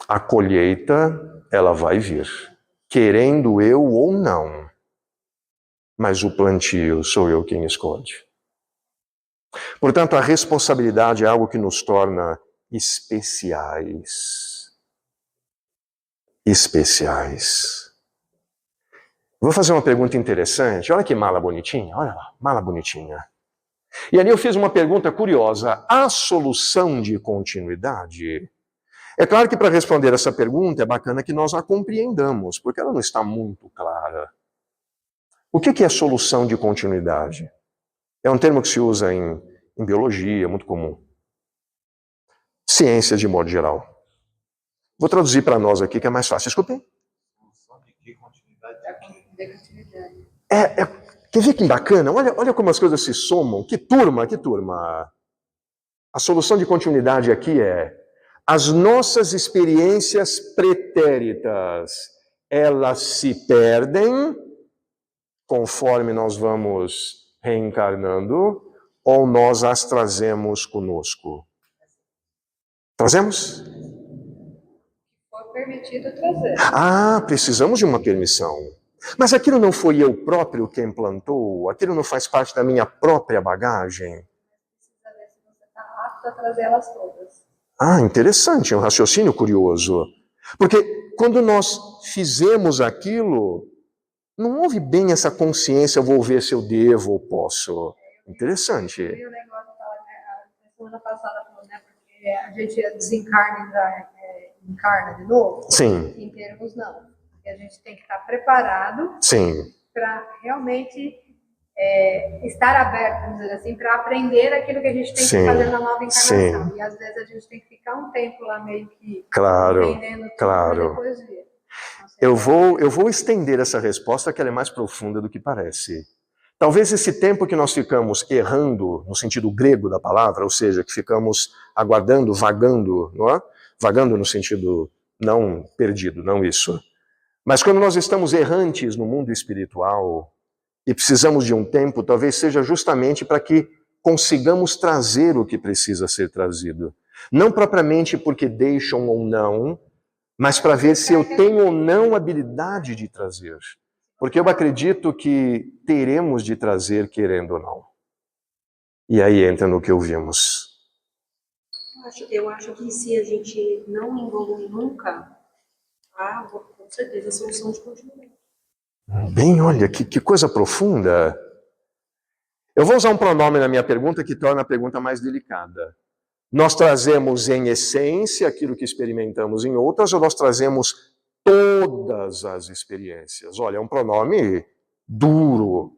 A colheita, ela vai vir, querendo eu ou não, mas o plantio sou eu quem escolhe. Portanto, a responsabilidade é algo que nos torna especiais. Especiais. Vou fazer uma pergunta interessante. Olha que mala bonitinha. Olha lá, mala bonitinha. E ali eu fiz uma pergunta curiosa. Há solução de continuidade? É claro que para responder essa pergunta é bacana que nós a compreendamos, porque ela não está muito clara. O que é solução de continuidade? É um termo que se usa em biologia, muito comum. Ciências de modo geral. Vou traduzir para nós aqui que é mais fácil. Escutem. Quer ver que bacana? Olha como as coisas se somam. Que turma, que turma. A solução de continuidade aqui é: as nossas experiências pretéritas, elas se perdem conforme nós vamos reencarnando, ou nós as trazemos conosco? Trazemos? Foi permitido trazer. Ah, precisamos de uma permissão. Mas aquilo não foi eu próprio quem plantou? Aquilo não faz parte da minha própria bagagem? Precisa ver se você está apto a trazer elas todas. Ah, interessante, é um raciocínio curioso. Porque quando nós fizemos aquilo, não houve bem essa consciência, vou ver se eu devo ou posso. Interessante. E o negócio a semana passada falou, né? Porque a gente desencarna e encarna de novo. Sim. Em termos não. Porque a gente tem que estar preparado Sim. para realmente estar aberto, vamos dizer assim, para aprender aquilo que a gente tem que fazer na nova encarnação. E às vezes a gente tem que ficar um tempo lá meio que aprendendo tudo para depois vir. Eu vou estender essa resposta, que ela é mais profunda do que parece. Talvez esse tempo que nós ficamos errando, no sentido grego da palavra, ou seja, que ficamos aguardando, vagando, não é? Vagando no sentido não perdido, não isso. Mas quando nós estamos errantes no mundo espiritual e precisamos de um tempo, talvez seja justamente para que consigamos trazer o que precisa ser trazido. Não propriamente porque deixam ou não, mas para ver se eu tenho ou não habilidade de trazer. Porque eu acredito que teremos de trazer, querendo ou não. E aí entra no que ouvimos. Eu acho que se a gente não evolui nunca, com certeza a solução de continuidade. Bem, olha, que coisa profunda. Eu vou usar um pronome na minha pergunta que torna a pergunta mais delicada. Nós trazemos em essência aquilo que experimentamos em outras, ou nós trazemos todas as experiências? Olha, é um pronome duro.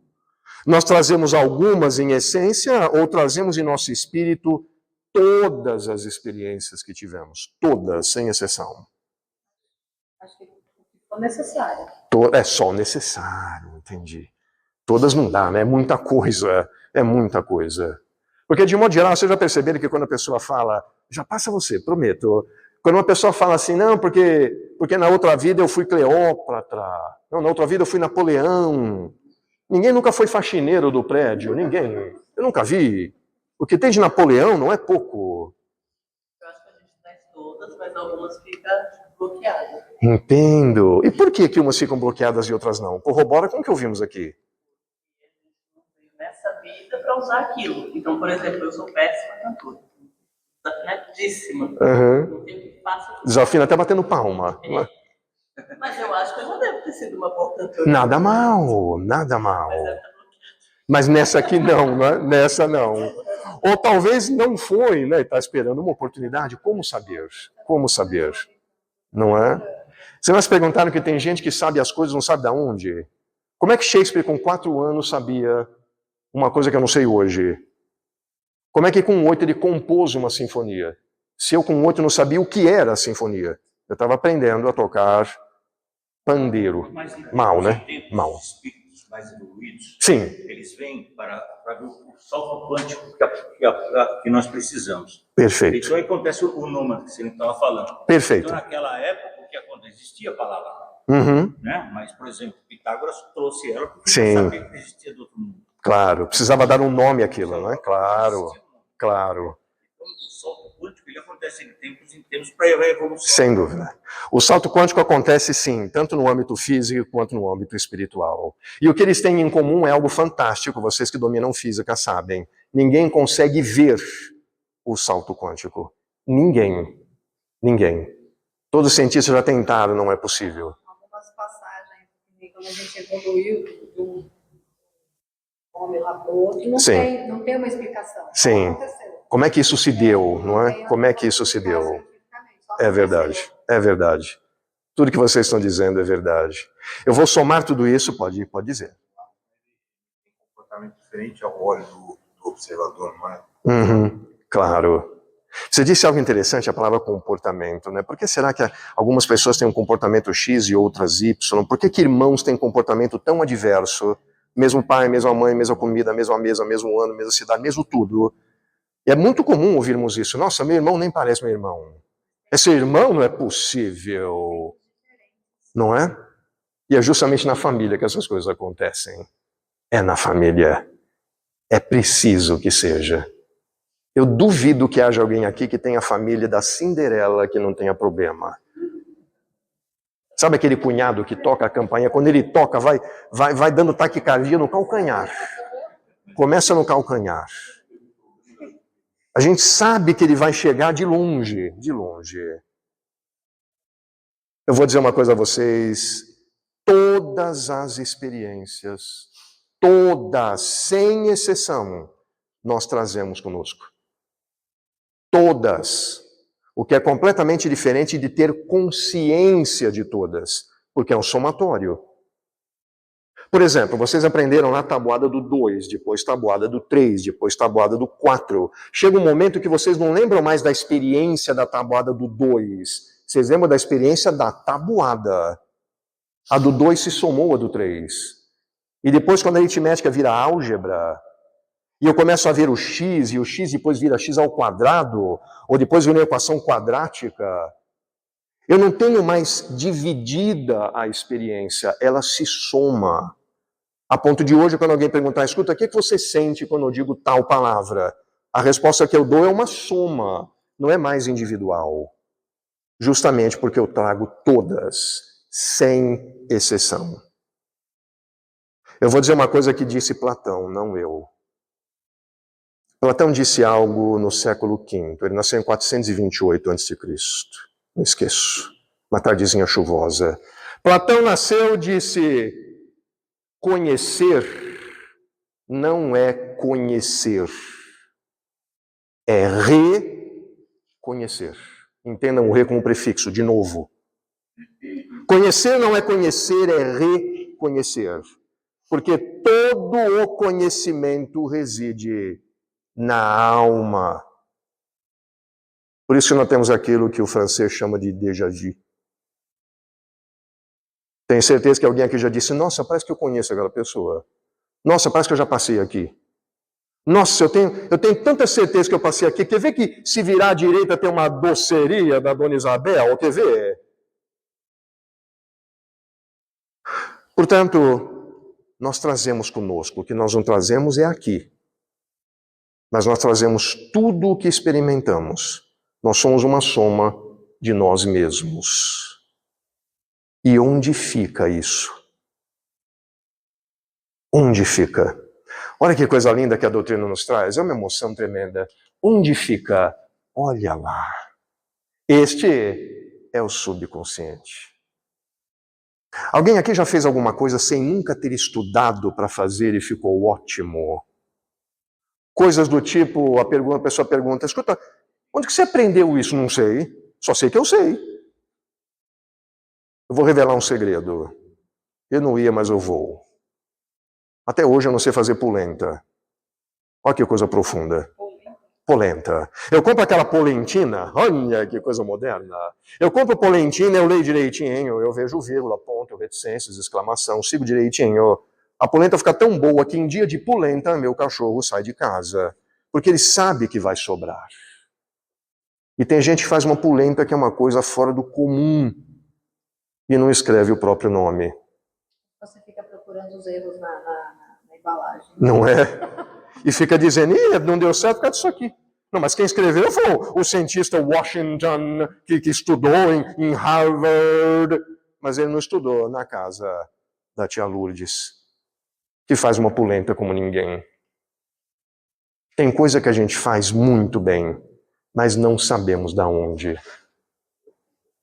Nós trazemos algumas em essência, ou trazemos em nosso espírito todas as experiências que tivemos? Todas, sem exceção. Acho que for necessário. É só necessário, entendi. Todas não dá, né? É muita coisa. É muita coisa. Porque, de modo geral, vocês já perceberam que quando a pessoa fala, já passa você, prometo, quando uma pessoa fala assim, não, porque na outra vida eu fui Cleópatra, não, na outra vida eu fui Napoleão, ninguém nunca foi faxineiro do prédio, ninguém, eu nunca vi. O que tem de Napoleão não é pouco. Eu acho que a gente traz todas, mas algumas ficam bloqueadas. Entendo. E por que umas ficam bloqueadas e outras não? Corrobora com o que ouvimos aqui. Nessa vida para usar aquilo. Então, por exemplo, eu sou péssima cantora. Desafinadíssima. Não tenho que faço. Desafina até batendo palma. Mas eu acho que eu já devo ter sido uma boa cantora. Nada mal, nada mal. Mas nessa aqui não, né? Nessa não. Ou talvez não foi, né? Está esperando uma oportunidade. Como saber? Como saber? Não é? Vocês não se perguntaram que tem gente que sabe as coisas, não sabe de onde? Como é que Shakespeare, com 4 anos, sabia uma coisa que eu não sei hoje? Como é que com 8 ele compôs uma sinfonia? Se eu com 8 não sabia o que era a sinfonia, eu estava aprendendo a tocar pandeiro. Mal, né? Mal. Os espíritos mais evoluídos, sim, eles vêm para ver o salto quântico que nós precisamos. Perfeito. Então acontece o nômade que você estava falando. Perfeito. Então naquela época, o que acontece? Existia a palavra. Né? Mas, por exemplo, Pitágoras trouxe ela porque sim, não sabia que existia do outro mundo. Claro, precisava dar um nome àquilo, não é? Claro, claro. Então, o salto quântico ele acontece em tempos para a evolução. Sem dúvida. O salto quântico acontece, sim, tanto no âmbito físico quanto no âmbito espiritual. E o que eles têm em comum é algo fantástico, vocês que dominam física sabem. Ninguém consegue ver o salto quântico. Ninguém. Ninguém. Todos os cientistas já tentaram, não é possível. Algumas passagens, quando a gente evoluiu de um homem lá para o outro, não tem uma explicação. Sim. Aconteceu. Como é que isso se deu, não é? Como é que isso se deu? É verdade, é verdade. Tudo que vocês estão dizendo é verdade. Eu vou somar tudo isso, pode dizer. Tem um comportamento diferente ao olho do observador, não é? Claro. Você disse algo interessante, a palavra comportamento, né? Por que será que algumas pessoas têm um comportamento X e outras Y? Por que irmãos têm comportamento tão adverso? Mesmo pai, mesma mãe, mesma comida, mesma mesa, mesmo ano, mesma cidade, mesmo tudo. E é muito comum ouvirmos isso. Nossa, meu irmão nem parece meu irmão. É seu irmão? Não é possível. Não é? E é justamente na família que essas coisas acontecem. É na família. É preciso que seja. Eu duvido que haja alguém aqui que tenha a família da Cinderela que não tenha problema. Sabe aquele cunhado que toca a campainha? Quando ele toca, vai dando taquicardia no calcanhar. Começa no calcanhar. A gente sabe que ele vai chegar de longe, de longe. Eu vou dizer uma coisa a vocês. Todas as experiências, todas, sem exceção, nós trazemos conosco. Todas. O que é completamente diferente de ter consciência de todas, porque é um somatório. Por exemplo, vocês aprenderam lá a tabuada do 2, depois tabuada do 3, depois tabuada do 4. Chega um momento que vocês não lembram mais da experiência da tabuada do 2. Vocês lembram da experiência da tabuada. A do 2 se somou a do 3. E depois, quando a aritmética vira álgebra, e eu começo a ver o x, e o x depois vira x ao quadrado, ou depois vira uma equação quadrática, eu não tenho mais dividida a experiência, ela se soma. A ponto de hoje, quando alguém perguntar, escuta, o que você sente quando eu digo tal palavra? A resposta que eu dou é uma soma, não é mais individual. Justamente porque eu trago todas, sem exceção. Eu vou dizer uma coisa que disse Platão, não eu. Platão disse algo no século V, ele nasceu em 428 a.C. Não esqueço, uma tardezinha chuvosa. Platão nasceu e disse, conhecer não é conhecer, é reconhecer. Entendam o re como prefixo, de novo. Conhecer não é conhecer, é reconhecer. Porque todo o conhecimento reside na alma. Por isso que nós temos aquilo que o francês chama de déjà vu. Tenho certeza que alguém aqui já disse, nossa, parece que eu conheço aquela pessoa. Nossa, parece que eu já passei aqui. Nossa, eu tenho tanta certeza que eu passei aqui. Quer ver que se virar à direita tem uma doceria da Dona Isabel? Quer ver? Portanto, nós trazemos conosco. O que nós não trazemos é aqui. Mas nós trazemos tudo o que experimentamos. Nós somos uma soma de nós mesmos. E onde fica isso? Onde fica? Olha que coisa linda que a doutrina nos traz. É uma emoção tremenda. Onde fica? Olha lá. Este é o subconsciente. Alguém aqui já fez alguma coisa sem nunca ter estudado para fazer e ficou ótimo? Coisas do tipo, a pessoa pergunta, escuta, onde que você aprendeu isso? Não sei. Só sei que eu sei. Eu vou revelar um segredo. Eu não ia, mas eu vou. Até hoje eu não sei fazer polenta. Olha que coisa profunda. Polenta. Eu compro aquela polentina, olha que coisa moderna. Eu compro polentina, eu leio direitinho, eu vejo vírgula, ponto, reticências, exclamação, sigo direitinho. A polenta fica tão boa que em dia de polenta, meu cachorro sai de casa. Porque ele sabe que vai sobrar. E tem gente que faz uma polenta que é uma coisa fora do comum e não escreve o próprio nome. Você fica procurando os erros na embalagem. Não é? E fica dizendo, não deu certo por causa disso aqui. Não, mas quem escreveu foi o cientista Washington, que estudou em Harvard, mas ele não estudou na casa da tia Lourdes, que faz uma polenta como ninguém. Tem coisa que a gente faz muito bem, mas não sabemos de onde.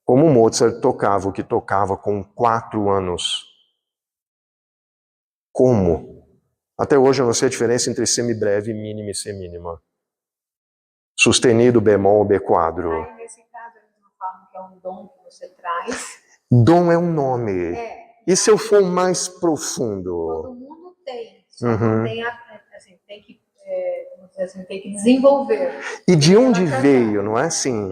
Como Mozart tocava o que tocava com 4 anos. Como? Até hoje eu não sei a diferença entre semibreve, mínima e semínima. Sustenido, bemol, B quadro. Aí, nesse caso, eles não falam que é um dom que você traz. Dom é um nome. E se eu for mais profundo? Todo mundo tem. Só não tem, assim, tem que desenvolver. E de onde veio, não é assim?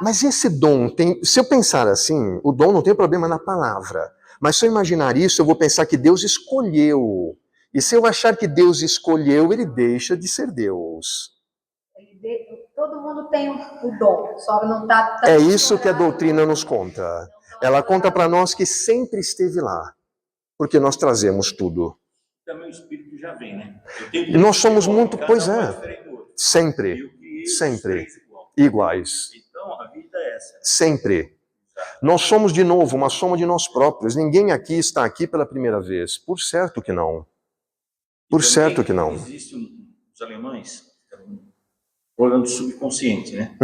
Mas esse dom tem... Se eu pensar assim, o dom não tem problema na palavra. Mas se eu imaginar isso, eu vou pensar que Deus escolheu. E se eu achar que Deus escolheu, ele deixa de ser Deus. Todo mundo tem o dom, só não está... É isso que a doutrina nos conta. Ela conta para nós que sempre esteve lá. Porque nós trazemos tudo. Também o Espírito já vem, né? E nós somos muito... Pois é. Sempre. Sempre. Iguais. Então, a vida é essa. Sempre. Nós somos, de novo, uma soma de nós próprios. Ninguém aqui está aqui pela primeira vez. Por certo que não. Por certo que não. Existem os alemães, problema do subconsciente, né?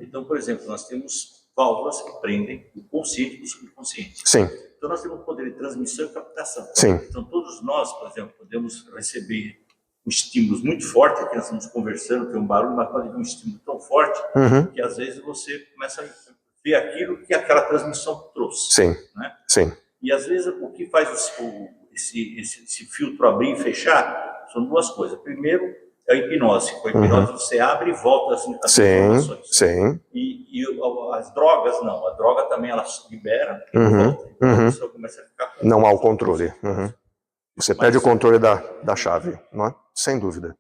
Então, por exemplo, nós temos válvulas que prendem o consciente do subconsciente. Sim. Então, nós temos um poder de transmissão e captação. Sim. Então, todos nós, por exemplo, podemos receber estímulos muito fortes, aqui nós estamos conversando, tem um barulho, mas pode vir um estímulo tão forte que às vezes você começa a ver aquilo que aquela transmissão trouxe. Sim. Né? Sim. E às vezes o que faz esse filtro abrir e fechar são 2 coisas. Primeiro é a hipnose. Com a hipnose você abre e volta as informações. Sim. E as drogas não. A droga também ela libera e volta. Então a pessoa começa a ficar com... Não há o controle. Você perde o controle da chave, não é? Sem dúvida.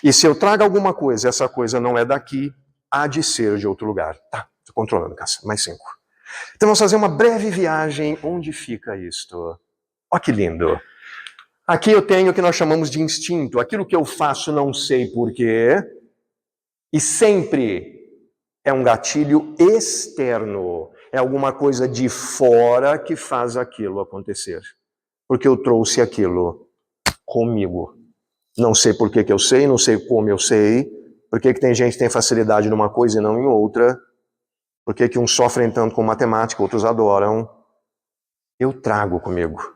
E se eu trago alguma coisa, essa coisa não é daqui, há de ser de outro lugar. Tá, estou controlando, Cássia. Mais 5. Então vamos fazer uma breve viagem. Onde fica isto? Olha que lindo. Aqui eu tenho o que nós chamamos de instinto. Aquilo que eu faço não sei porquê. E sempre é um gatilho externo. É alguma coisa de fora que faz aquilo acontecer. Porque eu trouxe aquilo comigo. Não sei por que eu sei, não sei como eu sei. Por que tem gente que tem facilidade numa coisa e não em outra. Por que uns sofrem tanto com matemática, outros adoram. Eu trago comigo.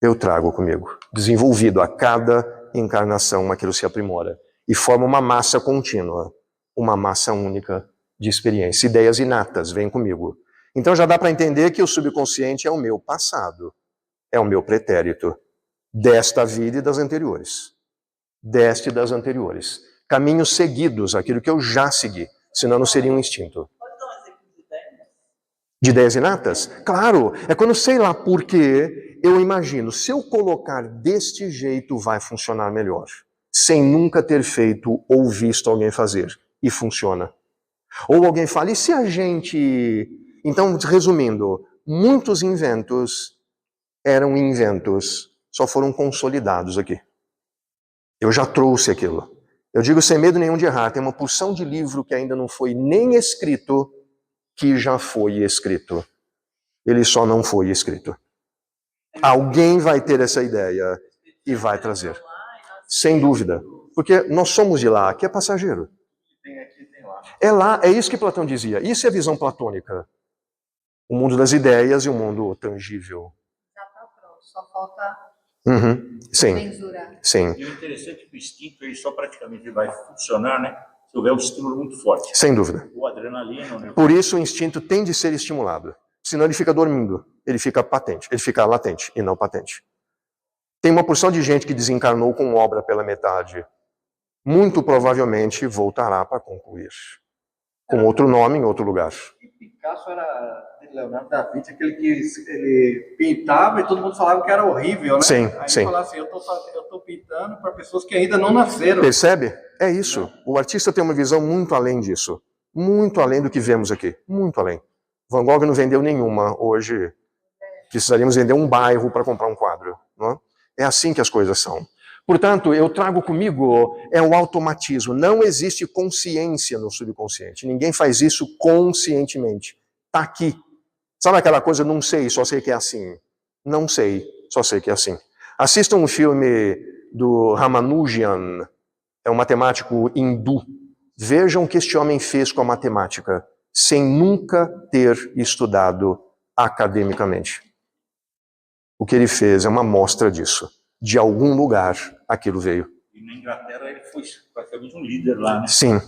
Eu trago comigo. Desenvolvido a cada encarnação, aquilo se aprimora. E forma uma massa contínua. Uma massa única de experiência. Ideias inatas, vem comigo. Então já dá para entender que o subconsciente é o meu passado. É o meu pretérito. Desta vida e das anteriores. Deste e das anteriores. Caminhos seguidos, aquilo que eu já segui. Senão não seria um instinto. Pode dar um exemplo de ideias? De ideias inatas? Claro, é quando sei lá por quê, eu imagino, se eu colocar deste jeito vai funcionar melhor. Sem nunca ter feito ou visto alguém fazer. E funciona. Ou alguém fala, e se a gente... Então, resumindo, muitos inventos eram inventos, só foram consolidados aqui. Eu já trouxe aquilo. Eu digo sem medo nenhum de errar, tem uma porção de livro que ainda não foi nem escrito, que já foi escrito. Ele só não foi escrito. Alguém vai ter essa ideia e vai trazer. Sem dúvida. Porque nós somos de lá, aqui é passageiro. Tem aqui, tem lá. É lá, é isso que Platão dizia. Isso é a visão platônica. O mundo das ideias e o mundo tangível. Já está pronto, só falta Sim. mensurar. Sim. E o interessante é que o instinto ele só praticamente vai funcionar, né? Se houver um estímulo muito forte. Sem dúvida. O adrenalina, né? Por isso o instinto tem de ser estimulado. Senão ele fica dormindo. Ele fica patente. Ele fica latente e não patente. Tem uma porção de gente que desencarnou com obra pela metade. muito provavelmente voltará para concluir. Com outro nome, em outro lugar. E Picasso era de Leonardo da Vinci, aquele que ele pintava e todo mundo falava que era horrível, né? Sim, Aí sim. ele falava assim, eu tô pintando para pessoas que ainda não nasceram. Percebe? É isso. O artista tem uma visão muito além disso. Muito além do que vemos aqui. Muito além. Van Gogh não vendeu nenhuma. Hoje precisaríamos vender um bairro para comprar um quadro. Não? É assim que as coisas são. Portanto, eu trago comigo o automatismo. Não existe consciência no subconsciente. Ninguém faz isso conscientemente. Está aqui. Sabe aquela coisa, não sei, só sei que é assim. Não sei, só sei que é assim. Assistam um filme do Ramanujan, é um matemático hindu. Vejam o que este homem fez com a matemática, sem nunca ter estudado academicamente. O que ele fez é uma amostra disso. De algum lugar aquilo veio. E na Inglaterra ele foi praticamente um líder lá, né? Sim.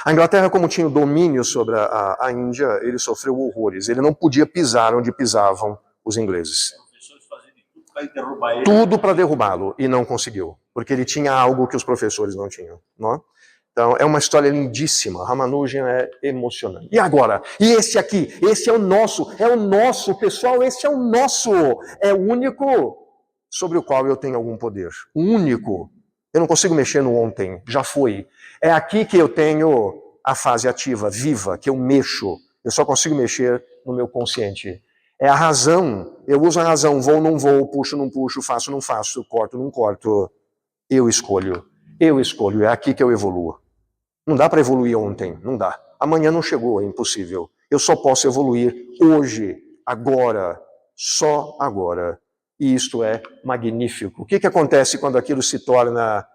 A Inglaterra, como tinha o domínio sobre a Índia, ele sofreu horrores. Ele não podia pisar onde pisavam os ingleses. Os professores faziam de tudo para derrubar ele. Tudo para derrubá-lo, e não conseguiu. Porque ele tinha algo que os professores não tinham. Não é? Então, é uma história lindíssima. Ramanujan é emocionante. E agora? E esse aqui? Esse é o nosso, pessoal, esse é o nosso. É o único sobre o qual eu tenho algum poder. O único. Eu não consigo mexer no ontem, já foi. É aqui que eu tenho a fase ativa, viva, que eu mexo. Eu só consigo mexer no meu consciente. É a razão. Eu uso a razão, vou, não vou, puxo, não puxo, faço, não faço, corto, não corto. Eu escolho. É aqui que eu evoluo. Não dá para evoluir ontem, não dá. Amanhã não chegou, é impossível. Eu só posso evoluir hoje, agora, só agora. E isto é magnífico. O que acontece quando aquilo se torna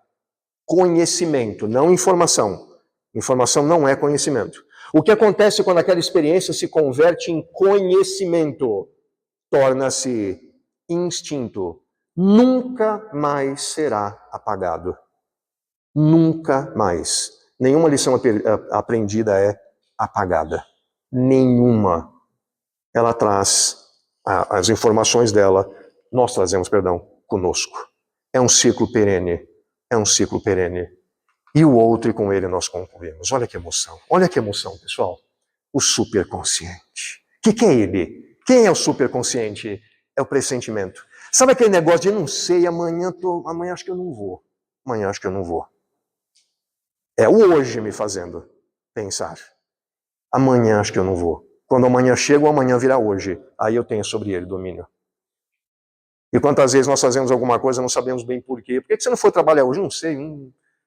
conhecimento, não informação? Informação não é conhecimento. O que acontece quando aquela experiência se converte em conhecimento? Torna-se instinto. Nunca mais será apagado. Nunca mais. Nenhuma lição aprendida é apagada. Nenhuma. Ela traz as informações dela, nós trazemos, conosco. É um ciclo perene. É um ciclo perene. E o outro, e com ele nós concluímos. Olha que emoção, pessoal. O superconsciente. O que é ele? Quem é o superconsciente? É o pressentimento. Sabe aquele negócio de não sei, amanhã acho que eu não vou. Amanhã acho que eu não vou. É o hoje me fazendo pensar. Amanhã acho que eu não vou. Quando amanhã chega, o amanhã virá hoje. Aí eu tenho sobre ele domínio. E quantas vezes nós fazemos alguma coisa, não sabemos bem por quê. Por que você não foi trabalhar hoje? Não sei.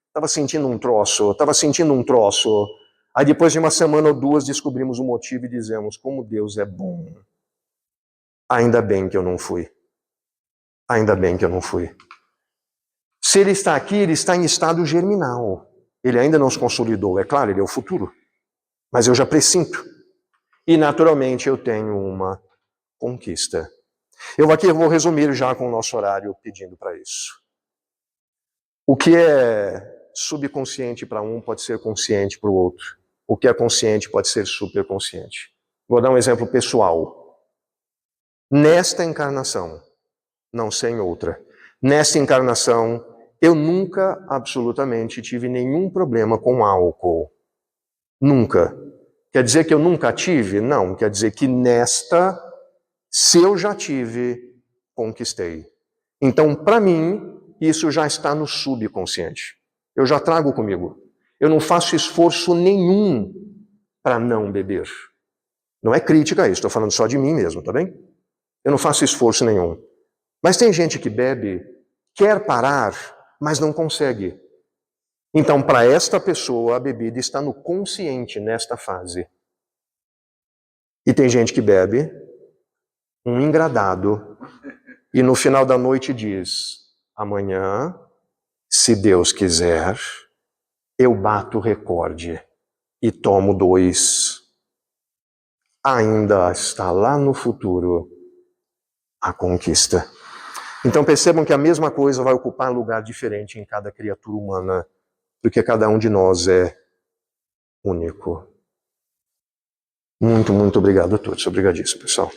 Estava sentindo um troço. Aí depois de uma semana ou duas descobrimos o motivo e dizemos, como Deus é bom. Ainda bem que eu não fui. Ainda bem que eu não fui. Se ele está aqui, ele está em estado germinal. Ele ainda não se consolidou. É claro, ele é o futuro. Mas eu já pressinto. E naturalmente eu tenho uma conquista. Eu vou resumir já com o nosso horário pedindo para isso. O que é subconsciente para um pode ser consciente para o outro. O que é consciente pode ser superconsciente. Vou dar um exemplo pessoal. Nesta encarnação, não sei em outra, nesta encarnação, eu nunca absolutamente tive nenhum problema com álcool. Nunca. Quer dizer que eu nunca tive? Não. Quer dizer que nesta, se eu já tive, conquistei. Então, para mim, isso já está no subconsciente. Eu já trago comigo. Eu não faço esforço nenhum para não beber. Não é crítica isso, estou falando só de mim mesmo, tá bem? Eu não faço esforço nenhum. Mas tem gente que bebe, quer parar, mas não consegue. Então, para esta pessoa, a bebida está no consciente nesta fase. E tem gente que bebe, um engradado, e no final da noite diz, amanhã, se Deus quiser, eu bato o recorde e tomo 2. Ainda está lá no futuro a conquista. Então percebam que a mesma coisa vai ocupar lugar diferente em cada criatura humana, porque cada um de nós é único. Muito, muito obrigado a todos. Obrigadíssimo, pessoal.